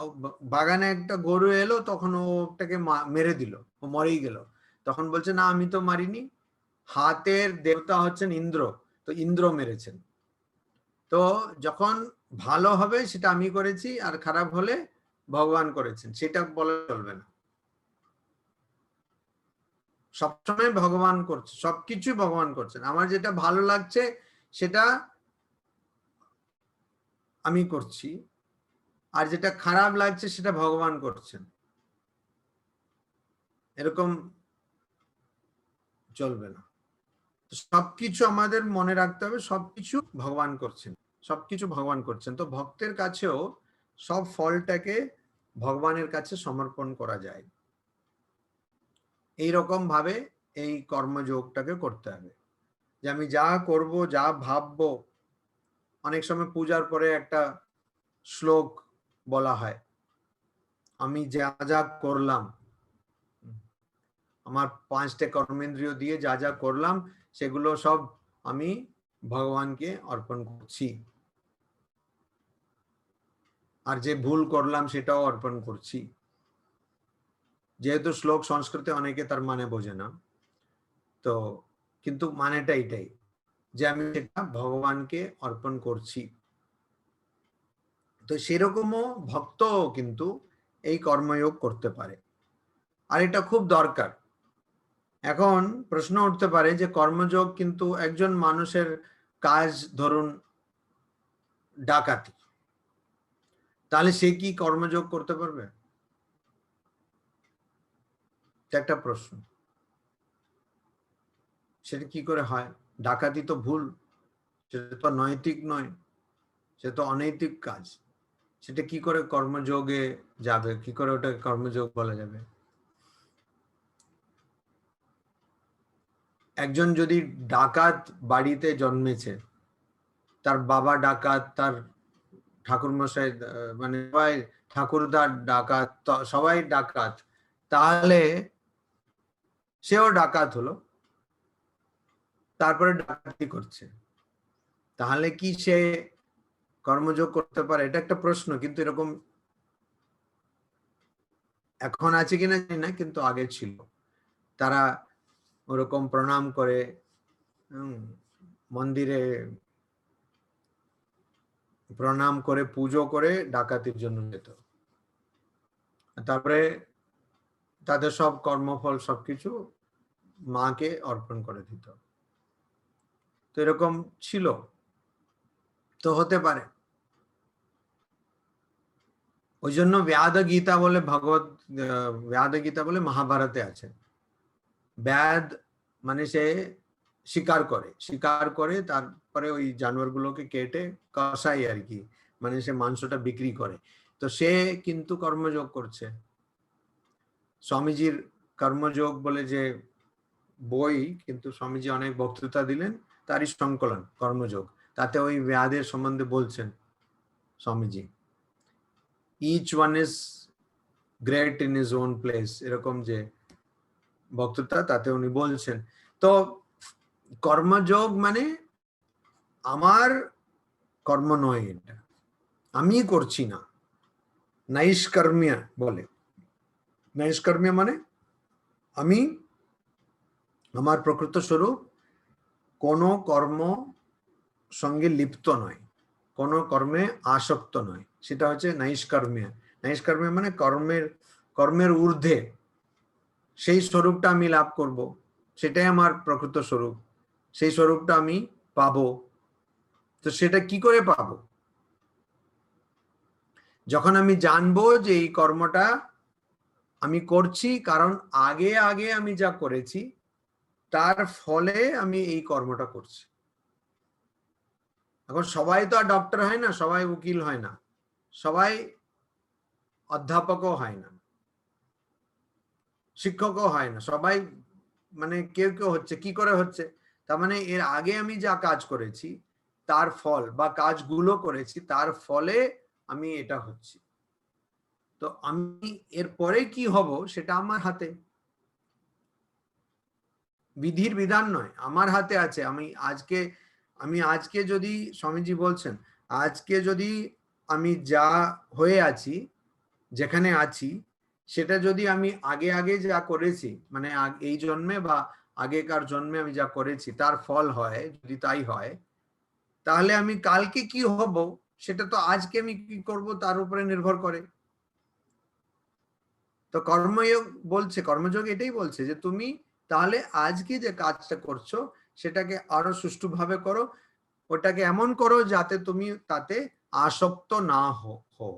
বাগানে একটা গরু এলো, তখন ওটাকে মেরে দিল, ও মরেই গেল। তখন বলছে না আমি তো মারিনি, হাতের দেবতা হচ্ছেন ইন্দ্র, তো ইন্দ্র মেরেছেন। তো যখন ভালো হবে সেটা আমি করেছি, আর খারাপ হলে ভগবান করেছেন, সেটা বলা চলবে না। সবসময় ভগবান করছে, সবকিছু ভগবান করছেন। আমার যেটা ভালো লাগছে সেটা আমি করছি, আর যেটা খারাপ লাগছে সেটা ভগবান করছেন, এরকম চলবে না। সবকিছু আমাদের মনে রাখতে হবে, সবকিছু ভগবান করছেন, সবকিছু ভগবান করছেন। তো ভক্তের কাছেও সব ফলটাকে ভগবানের কাছে সমর্পণ করা যায়। এইরকম ভাবে এই কর্মযোগটাকে করতে হবে, যে আমি যা করব, যা ভাববো। অনেক সময় পূজার পরে একটা শ্লোক বলা হয়, আমি যা যা করলাম, আমার 5টে কর্মেন্দ্রিয় দিয়ে যা যা করলাম সেগুলো সব আমি ভগবানকে অর্পণ করছি, আর যে ভুল করলাম সেটাও অর্পণ করছি। যেহেতু শ্লোক সংস্কৃতে অনেকে তার মানে বোঝে না, তো কিন্তু মানেটা এটাই, যে আমি সেটা ভগবানকে অর্পণ করছি। তো সেরকমও ভক্ত কিন্তু এই কর্মযোগ করতে পারে, আর এটা খুব দরকার। এখন প্রশ্ন উঠতে পারে যে কর্মযোগ কিন্তু একজন মানুষের কাজ, ধরুন ডাকাতি, তাহলে সে কি কর্মযোগ করতে পারবে? একটা প্রশ্ন। সেটা কি করে হয়? ডাকাতি তো ভুল, সেটা তো নৈতিক নয়, সেটা তো অনৈতিক কাজ। সেটা কি করে কর্মযোগে যাবে? কি করে ওটাকে কর্মযোগ বলা যাবে? একজন যদি ডাকাত বাড়িতে জন্মেছে, তার বাবা ডাকাত, তার ঠাকুরমশাই মানে সবাই ঠাকুরদার ডাকাত, সবাই ডাকাত, তাহলে সেও ডাকাত হলো, তারপরে ডাকাতি করছে, তাহলে কি সে কর্মযোগ করতে পারে? এটা একটা প্রশ্ন। কিন্তু এরকম এখন আছে কিনা জানি না, কিন্তু আগে ছিল। তারা ওরকম প্রণাম করে মন্দিরে প্রণাম করে পুজো করে ডাকাতির জন্য যেত, তারপরে তাদের সব কর্মফল সবকিছু মাকে অর্পণ করে দিত। তো এরকম ছিল, তো হতে পারে। ওই জন্য ব্যাদ গীতা বলে ব্যাদ গীতা বলে মহাভারতে আছে। ব্যাদ মানে সে শিকার করে তারপরে ওই জানোয়ারগুলোকে কেটে কষাই আর কি, মানে সে মাংসটা বিক্রি করে। তো সে কিন্তু কর্মযোগ করছে। স্বামীজির কর্মযোগ বলে যে বই, কিন্তু স্বামীজি অনেক বক্তৃতা দিলেন, তারই সংকলন কর্মযোগ। তাতে ওই ব্যাদের সম্বন্ধে বলছেন Swamiji, each one is great in his own place, এরকম যে বক্তৃতা, তাতে উনি বলছেন। তো কর্মযোগ মানে আমার কর্ম নয়, এটা আমি করছি না। নৈষ্কর্ম্য বলে। নৈষ্কর্ম্য মানে আমি আমার প্রকৃত স্বরূপ কোনো কর্ম সঙ্গে লিপ্ত নয়, কোনো কর্মে আসক্ত নয়, সেটা হচ্ছে নৈষ্কর্ম্য। নৈষ্কর্ম্য মানে কর্মের ঊর্ধ্বে সেই স্বরূপটা আমি লাভ করব, সেটাই আমার প্রকৃত স্বরূপ, সেই স্বরূপটা আমি পাবো। তো সেটা কি করে পাবো? যখন আমি জানবো যে এই কর্মটা আমি করছি কারণ আগে আমি যা করেছি তার ফলে আমি এই কর্মটা করছি। এখন সবাই তো আর ডক্টর হয় না, সবাই উকিল হয় না, সবাই অধ্যাপকও হয় না, শিক্ষকও হয় না, সবাই মানে কেউ হচ্ছে। কি করে হচ্ছে? তার মানে এর আগে আমি যা কাজ করেছি তার ফল বা কাজগুলো করেছি তার ফলে আমি এটা হচ্ছি। তো আমি এর পরে কি হব সেটা আমার হাতে, বিধির বিধান নয়, আমার হাতে আছে। আমি আজকে যদি স্বামীজি বলছেন আজকে যদি আমি যা হয়ে আছি যেখানে আছি সেটা যদি আমি আগে আগে যা করেছি মানে এই জন্মে বা আগেকার জন্মে আমি যা করেছি তার ফল হয়, যদি তাই হয় তাহলে আমি কালকে কি হব সেটা তো আজকে আমি কি করব তার উপরে নির্ভর করে। তো কর্মযোগ বলছে, কর্মযোগ এটাই বলছে যে তুমি তাহলে আজকে যে কাজটা করছো সেটাকে আরো সুষ্ঠুভাবে করো, ওটাকে এমন করো যাতে তুমি তাতে আসক্ত না হো।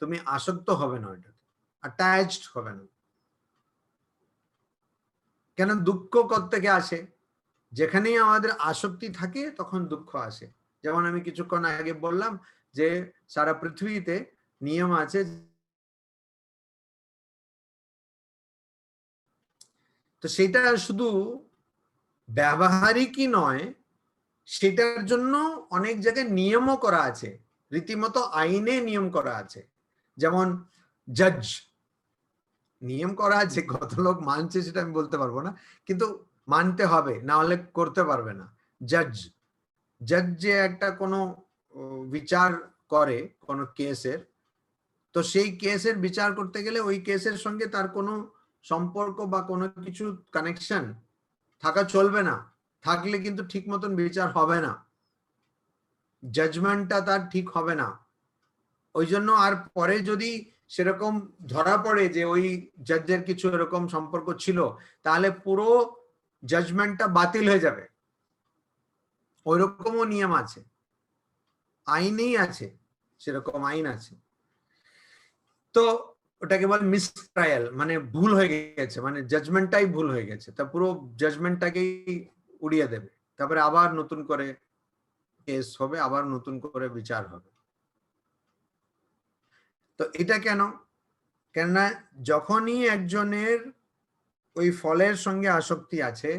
তুমি আসক্ত হবে না, ওটাতে অ্যাটাচড হবে না। কেন দুঃখ কোত্থেকে আসে? যেখানেই আমাদের আসক্তি থাকে তখন দুঃখ আসে। যেমন আমি কিছুক্ষণ আগে বললাম যে সারা পৃথিবীতে নিয়ম আছে, তো সেটা শুধু ব্যবহারিকই নয়, সেটার জন্য অনেক জায়গায় নিয়মও করা আছে, রীতিমতো আইনে নিয়ম করা আছে। যেমন জজ নিয়ম করা আছে, কত লোক মানছে সেটা আমি বলতে পারবো না, কিন্তু মানতে হবে, না হলে করতে পারবে না। জজ যে একটা কোনো বিচার করে কোনো কেসের, তো সেই কেসের বিচার করতে গেলে ওই কেসের সঙ্গে তার কোনো সম্পর্ক বা কোনো কিছু কানেকশন থাকা চলবে না, থাকলে কিন্তু ঠিক মতন বিচার হবে না, জাজমেন্টটা তার ঠিক হবে না। ওই জন্য আর পরে যদি সেরকম ধরা পড়ে যে ওই জাজের কিছু এরকম সম্পর্ক ছিল, তাহলে পুরো জাজমেন্টটা বাতিল হয়ে যাবে। ওই রকমও নিয়ম আছে, আইনেই আছে, সেরকম আইন আছে। তো ওটাকে বলে মিস ট্রায়াল, মানে ভুল হয়ে গেছে, মানে জাজমেন্টটাই ভুল হয়ে গেছে, তা পুরো জাজমেন্টটাকেই উড়িয়ে দেবে, তারপরে আবার নতুন করে কেস হবে, আবার নতুন করে বিচার হবে। তো এটা কেন? কেননা যখনই একজনের ওই ফলের সঙ্গে আসক্তি আছে,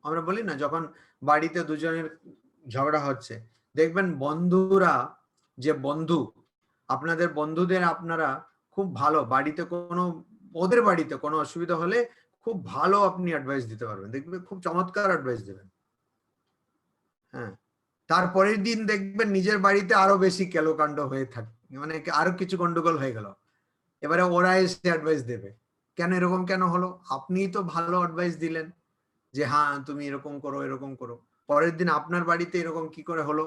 আমরা বলি না যখন বাড়িতে দুজনের ঝগড়া হচ্ছে, দেখবেন বন্ধুরা, যে বন্ধু আপনাদের বন্ধুদের আপনারা খুব ভালো, বাড়িতে কোনো ওদের বাড়িতে কোনো অসুবিধা হলে খুব ভালো আপনি অ্যাডভাইস দিতে পারবেন, দেখবেন খুব চমৎকার অ্যাডভাইস দেবেন। হ্যাঁ, তারপরের দিন দেখবেন নিজের বাড়িতে আরো বেশি কেলোকাণ্ড হয়ে থাকে, মানে আরো কিছু গন্ডগোল হয়ে গেল, এবারে ওরা এসে অ্যাডভাইস দেবে, কেন এরকম কেন হলো? আপনিই তো ভালো অ্যাডভাইস দিলেন যে হ্যাঁ তুমি এরকম করো এরকম করো, পরের দিন আপনার বাড়িতে এরকম কি করে হলো?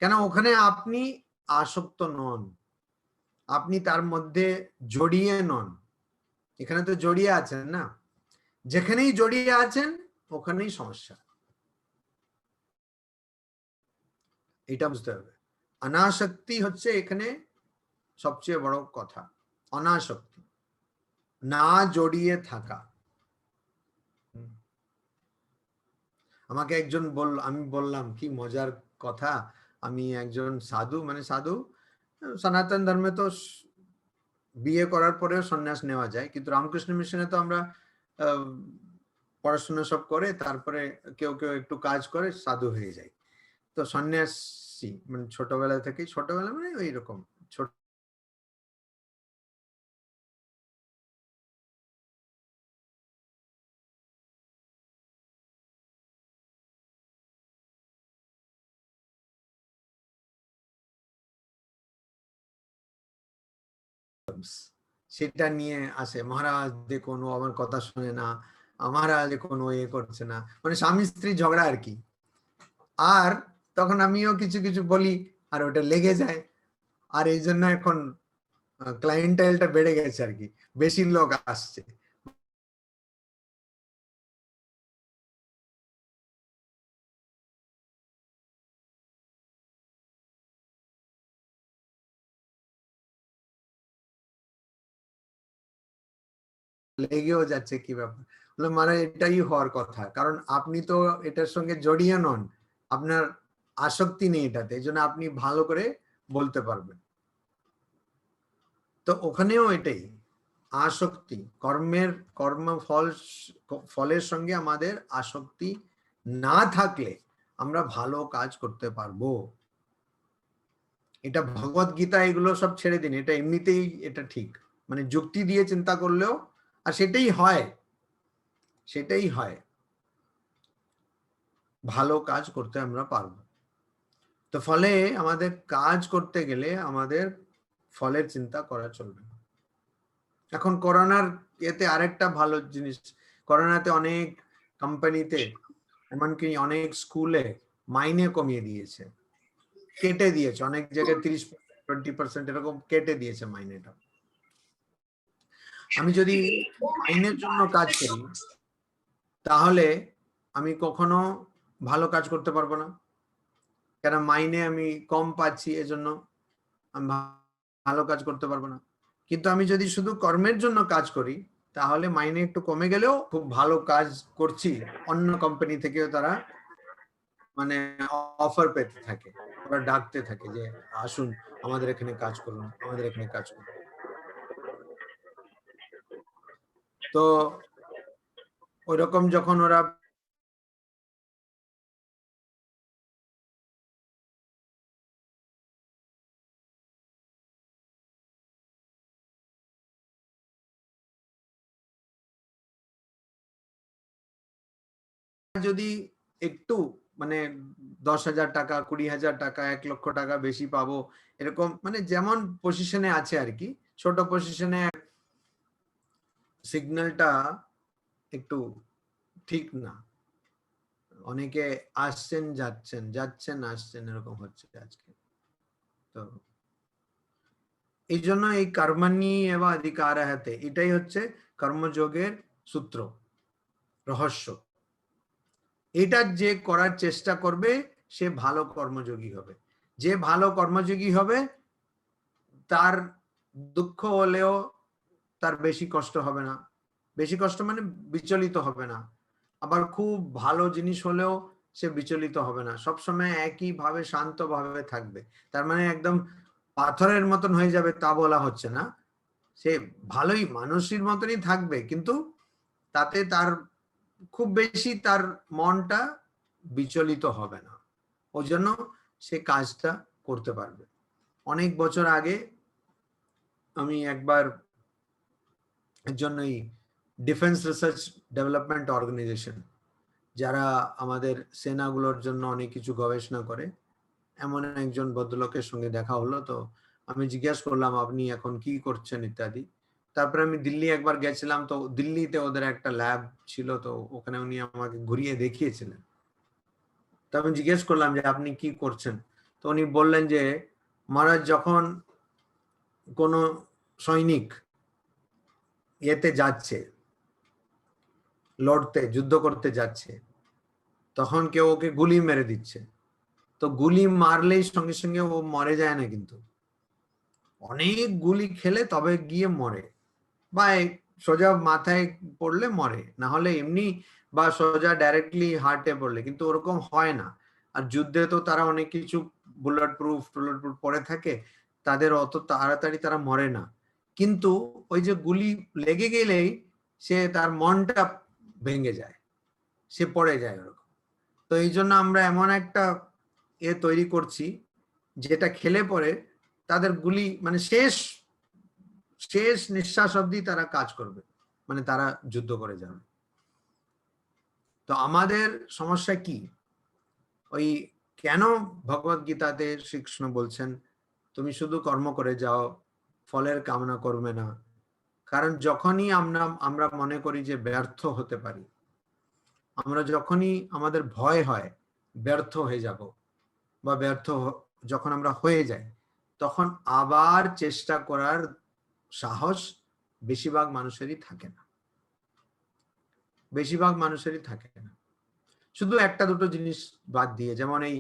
কেন ওখানে আপনি আসক্ত নন, আপনি তার মধ্যে জড়িয়ে নন, এখানে তো জড়িয়ে আছেন না, যেখানেই জড়িয়ে আছেন ওখানেই সমস্যা, এটা বুঝতে হবে। অনাসক্তি হচ্ছে এখানে সবচেয়ে বড় কথা, অনাসক্তি, না জড়িয়ে থাকা। আমাকে একজন আমি বললাম কি মজার কথা, আমি একজন সাধু, মানে সাধু সনাতন ধর্মে তো বিয়ে করার পরেও সন্ন্যাস নেওয়া যায়, কিন্তু রামকৃষ্ণ মিশনে তো আমরা পড়াশোনা সব করে তারপরে কেউ কেউ একটু কাজ করে সাধু হয়ে যায়, তো সন্ন্যাসী মানে ছোটবেলা থেকেই, ছোটবেলা মানে ওই রকম ছোট সেটা নিয়ে আসে, মহারাজ দেখুন ও আমার কথা শুনে না, মহারাজ দেখুন ও এ করছে না, মানে স্বামী স্ত্রী ঝগড়া আর কি। আর তখন আমিও কিছু কিছু বলি আর ওটা লেগে যায়, আর এই জন্য এখন ক্লায়েন্টাইলটা বেড়ে গেছে আর কি, বেশি লোক আসছে। লেগেও যাচ্ছে, কি ব্যাপার? মানে এটাই হওয়ার কথা, কারণ আপনি তো এটার সঙ্গে জড়িয়ে নন, আপনার আসক্তি নেই এটাতে, এই জন্য আপনি ভালো করে বলতে পারবেন। তো ওখানেও এটাই আসক্তি, ফলের সঙ্গে আমাদের আসক্তি না থাকলে আমরা ভালো কাজ করতে পারবো। এটা ভগবত গীতা এগুলো সব ছেড়ে দিন, এটা এমনিতেই এটা ঠিক, মানে যুক্তি দিয়ে চিন্তা করলেও, আর সেটাই হয় ভালো কাজ করতে আমরা পারবো। তো ফলে আমাদের কাজ করতে গেলে আমাদের ফলের চিন্তা করা চলবে না। এখন করোনার এতে আরেকটা ভালো জিনিস, করোনাতে অনেক কোম্পানিতে এমনকি অনেক স্কুলে মাইনে কমিয়ে দিয়েছে, কেটে দিয়েছে, অনেক জায়গায় 30-20% এরকম কেটে দিয়েছে মাইনেটা। আমি যদি মাইনের জন্য কাজ করি তাহলে আমি কখনো ভালো কাজ করতে পারবো না, কেন মাইনে আমি কম পাচ্ছি, এজন্য আমি ভালো কাজ করতে পারবো না। কিন্তু আমি যদি শুধু কর্মের জন্য কাজ করি তাহলে মাইনে একটু কমে গেলেও খুব ভালো কাজ করছি, অন্য কোম্পানি থেকেও তারা মানে অফার পেতে থাকে, ওরা ডাকতে থাকে যে আসুন আমাদের এখানে কাজ করুন, আমাদের এখানে কাজ করুন। তো ওইরকম যখন ওরা যদি একটু মানে 10,000 টাকা, 20,000 টাকা, 1 লক্ষ টাকা বেশি পাবো, এরকম মানে যেমন পজিশনে আছে আর কি, ছোট পজিশনে সিগন্যালটা একটু ঠিক না, অনেকে আসছেন যাচ্ছেন আসছেন এরকম হচ্ছে আজকে। তো এই জন্য এই কর্মণি এব অধিকারহতে, এটাই হচ্ছে কর্মযোগের সূত্র, রহস্য। এটা যে করার চেষ্টা করবে সে ভালো কর্মযোগী হবে। যে ভালো কর্মযোগী হবে তার দুঃখ হলেও তার বেশি কষ্ট হবে না, বেশি কষ্ট মানে বিচলিত হবে না। আবার খুব ভালো জিনিস হলেও সে বিচলিত হবে না, সবসময় একই ভাবে শান্ত ভাবে থাকবে। তার মানে একদম পাথরের মতন হয়ে যাবে তা বলা হচ্ছে না, সে ভালোই মানুষের মতনই থাকবে, কিন্তু তাতে তার খুব বেশি তার মনটা বিচলিত হবে না, ওই জন্য সে কাজটা করতে পারবে। অনেক বছর আগে আমি একবার জন্যই ডিফেন্স রিসার্চ ডেভেলপমেন্ট অর্গানাইজেশন, যারা আমাদের সেনাগুলোর জন্য অনেক কিছু গবেষণা করে, এমন একজন ভদ্রলোকের সঙ্গে দেখা হলো। তো আমি জিজ্ঞাসা করলাম আপনি এখন কি করছেন ইত্যাদি। তারপরে আমি দিল্লি একবার গেছিলাম, তো দিল্লিতে ওদের একটা ল্যাব ছিল, তো ওখানে উনি আমাকে ঘুরিয়ে দেখিয়েছিলেন। তো আমি জিজ্ঞেস করলাম যে আপনি কি করছেন, তো উনি বললেন যে মহারাজ যখন কোনো সৈনিক এতে যাচ্ছে, লড়তে যুদ্ধ করতে যাচ্ছে, তখন কেউ ওকে গুলি মেরে দিচ্ছে, তো গুলি মারলেই সঙ্গে সঙ্গে ও মরে যায় না, কিন্তু অনেক গুলি খেলে তবে গিয়ে মরে, বা সোজা মাথায় পড়লে মরে, না হলে এমনি বা সোজা ডাইরেক্টলি হার্টে পড়লে, কিন্তু ওরকম হয় না। আর যুদ্ধে তো তারা অনেক কিছু বুলেট প্রুফ পরে থাকে, তাদের অত তাড়াতাড়ি তারা মরে না, কিন্তু ওই যে গুলি লেগে গেলেই সে তার মনটা ভেঙে যায়, সে পড়ে যায় ওরকম। তো এই জন্য আমরা এমন একটা তৈরি করছি যেটা খেলে পরে তাদের গুলি মানে শেষ নিঃশ্বাস অবধি তারা কাজ করবে, মানে তারা যুদ্ধ করে যাবে। তো আমাদের সমস্যা কি, ওই কেন ভগবত গীতাতে শ্রীকৃষ্ণ বলছেন তুমি শুধু কর্ম করে যাও, ফলের কামনা করবে না? কারণ যখনই আমরা মনে করি যে ব্যর্থ হতে পারি, আমরা যখনই আমাদের ভয় হয় ব্যর্থ হয়ে যাব, বা যখন আমরা হয়ে যাই, তখন আবার চেষ্টা করার সাহস বেশিরভাগ মানুষেরই থাকে না, শুধু একটা দুটো জিনিস বাদ দিয়ে, যেমন এই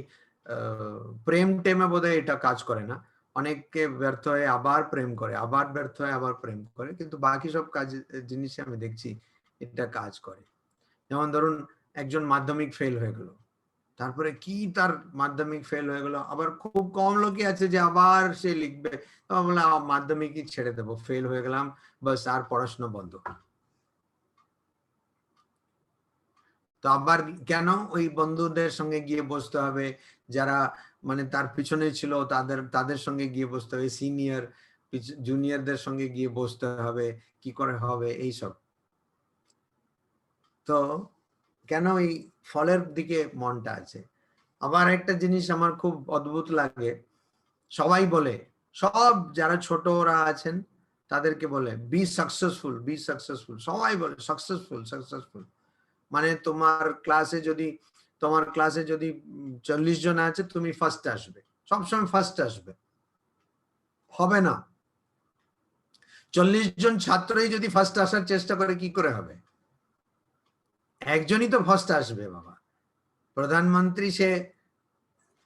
প্রেম টেমে বোধহয় এটা কাজ করে না, অনেককে ব্যর্থ হয়ে আবার প্রেম করে, আবার ব্যর্থ হয়ে আবার প্রেম করে, কিন্তু বাকি সব জিনিসে আমি দেখছি এটা কাজ করে। যেমন ধরুন একজন মাধ্যমিক ফেল হয়ে গেল, তারপরে কি তার মাধ্যমিক ফেল হয়ে গেল, আবার খুব কম লোকই আছে যে আবার সে লিখবে, তো বললাম মাধ্যমিকই ছেড়ে দেবো, ফেল হয়ে গেলাম, বাস আর পড়াশোনা বন্ধ। তো আবার কেন ওই বন্ধুদের সঙ্গে গিয়ে বসতে হবে, যারা মানে তার পিছনে ছিল তাদের সঙ্গে গিয়ে বসতে হবে, সিনিয়র জুনিয়রদের সঙ্গে গিয়ে বসতে হবে, কি করে হবে এইসব। তো কেন এই ফলের দিকে মনটা আছে। আবার একটা জিনিস আমার খুব অদ্ভুত লাগে, সবাই বলে, সব যারা ছোটরা আছেন তাদেরকে বলে বি সাকসেসফুল, বি সাকসেসফুল, সবাই বলে সাকসেসফুল সাকসেসফুল। মানে তোমার ক্লাসে যদি 40 জন আছে, তুমি ফার্স্ট আসবে, সবসময় ফার্স্ট আসবে, হবে না। 40 জন ছাত্রই যদি ফার্স্ট আসার চেষ্টা করে, কি করে হবে? একজনই তো ফার্স্ট আসবে বাবা। প্রধানমন্ত্রী সে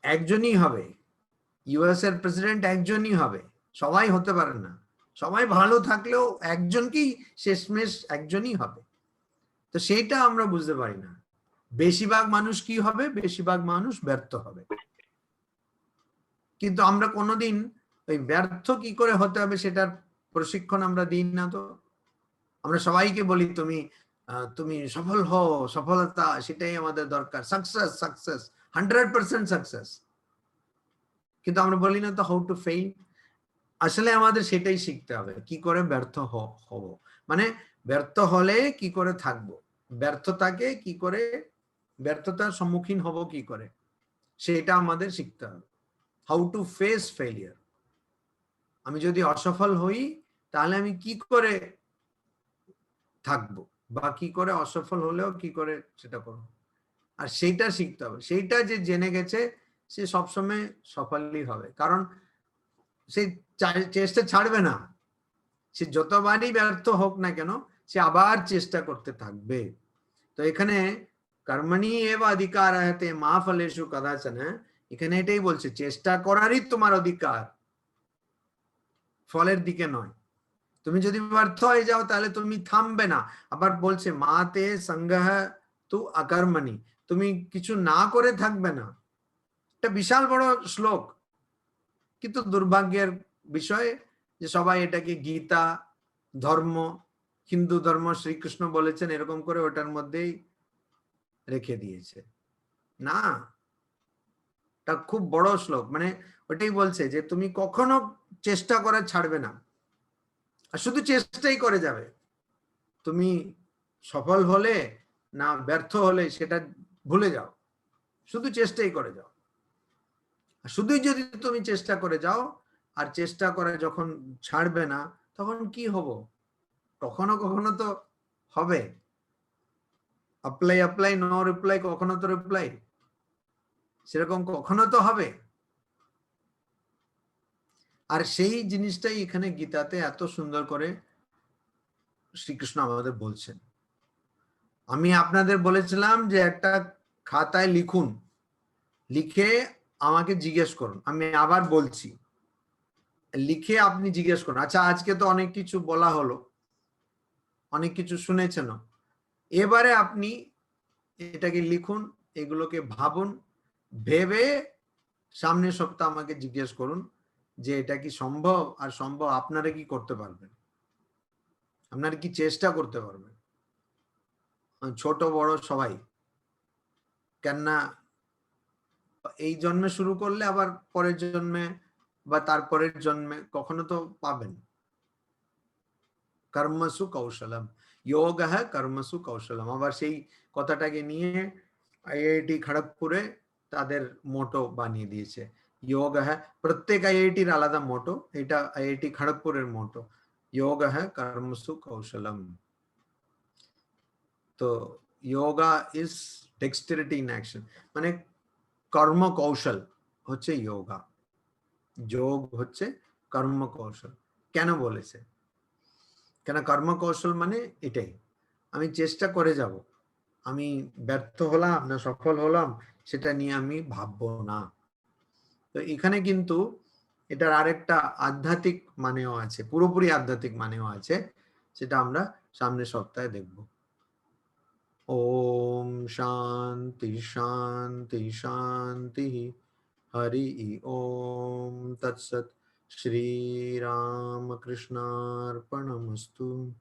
একজনই হবে, ইউএস এর প্রেসিডেন্ট একজনই হবে, সবাই হতে পারে না। সবাই ভালো থাকলেও একজনকেই শেষমেশ একজনই হবে। তো সেইটা আমরা বুঝতে পারি না। বেশিরভাগ মানুষ কি হবে? বেশিরভাগ মানুষ ব্যর্থ হবে। কিন্তু আমরা কোনোদিন ওই ব্যর্থ কি করে হতে হবে সেটার প্রশিক্ষণ আমরা দিই না। তো আমরা সবাইকে বলি তুমি সফল হও, সফলতা সেটাই আমাদের দরকার, সাকসেস সাকসেস 100% সাকসেস। কিন্তু আমরা বলি না তো হাউ টু ফেইল। আসলে আমাদের সেটাই শিখতে হবে, কি করে ব্যর্থ হব, মানে ব্যর্থ হলে কি করে থাকবো, ব্যর্থতাকে কি করে, ব্যর্থতার সম্মুখীন হব কি করে, সেটা আমাদের শিখতে হবে। How to face failure. আমি যদি অসফল হই তাহলে আমি কি করে থাকবো, বা কি করে অসফল হলেও কি করে সেটা করবো, আর সেইটা শিখতে হবে। সেইটা যে জেনে গেছে সে সবসময় সফলই হবে, কারণ সে চেষ্টা ছাড়বে না। সে যতবারই ব্যর্থ হোক না কেন, সে আবার চেষ্টা করতে থাকবে। তো এখানে কর্মণি এব অধিকার আছে মা ফলেষু কদাচন, এখানে এটাই বলছে, চেষ্টা করারই তোমার অধিকার, ফলের দিকে নয়। তুমি যদি ব্যর্থ হয়ে যাও তাহলে তুমি থামবে না। আবার বলছে মাতে সংগ্রহ তু অকর্মণি, তুমি কিছু না করে থাকবে না। এটা বিশাল বড় শ্লোক, কিন্তু দুর্ভাগ্যের বিষয় যে সবাই এটাকে গীতা, ধর্ম, হিন্দু ধর্ম, শ্রীকৃষ্ণ বলেছেন এরকম করে ওটার মধ্যেই রেখে দিয়েছে। না, এটা খুব বড় শ্লোক, মানে ওটাই বলছে যে তুমি কখনো চেষ্টা করা ছাড়বে না, আর শুধু চেষ্টাই করে যাবে। তুমি সফল হলে না ব্যর্থ হলে সেটা ভুলে যাও, শুধু চেষ্টাই করে যাও। শুধুই যদি তুমি চেষ্টা করে যাও, আর চেষ্টা করে যখন ছাড়বে না, তখন কি হব? কখনো কখনো তো হবে। অ্যাপ্লাই নো রিপ্লাই, কখনো তো রিপ্লাই, সেরকম কখনো তো হবে। আর সেই জিনিসটাই এখানে গীতাতে এত সুন্দর করে শ্রীকৃষ্ণ আমাদের বলছেন। আমি আপনাদের বলেছিলাম যে একটা খাতায় লিখুন, লিখে আমাকে জিজ্ঞেস করুন। আমি আবার বলছি, লিখে আপনি জিজ্ঞেস করুন। আচ্ছা, আজকে তো অনেক কিছু বলা হলো, অনেক কিছু শুনেছেন, এবারে আপনি এটাকে লিখুন, এগুলোকে ভাবুন, ভেবে সামনের সপ্তাহ আমাকে জিজ্ঞেস করুন যে এটা কি সম্ভব, আর সম্ভব আপনারা কি করতে পারবেন, আপনারা কি চেষ্টা করতে পারবেন, ছোট বড় সবাই। কেননা এই জন্মে শুরু করলে আবার পরের জন্মে বা তারপরের জন্মে কখনো তো পাবেন। কর্মসু কৌশলম, যোগ কর্মসু কৌশলম। আবার সেই কথাটাকে নিয়ে আইআইটি খড়গপুরে তাদের মোটো বানিয়ে দিয়েছে, যোগ। প্রত্যেক আইআইটির আলাদা মোটো, এটা আইআইটি খড়গপুরের মোটো, যোগ কর্মসু কৌশলম। তো যোগা ইজ ডেক্সটেরিটি ইন অ্যাকশন, মানে কর্ম কৌশল হচ্ছে যোগা, যোগ হচ্ছে কর্ম কৌশল। কেন বলেছে? কেন কর্ম কৌশল মানে এটাই, আমি চেষ্টা করে যাব, আমি ব্যর্থ হলাম না সফল হলাম সেটা নিয়ে আমি ভাববো না। তো এখানে কিন্তু এটার আরেকটা আধ্যাত্মিক মানেও আছে, পুরোপুরি আধ্যাত্মিক মানেও আছে, সেটা আমরা সামনের সপ্তাহে দেখব। ওম शांति शांति शांति। हरि ओम तत्सत। श्री राम कृष्णार्पणमस्तु।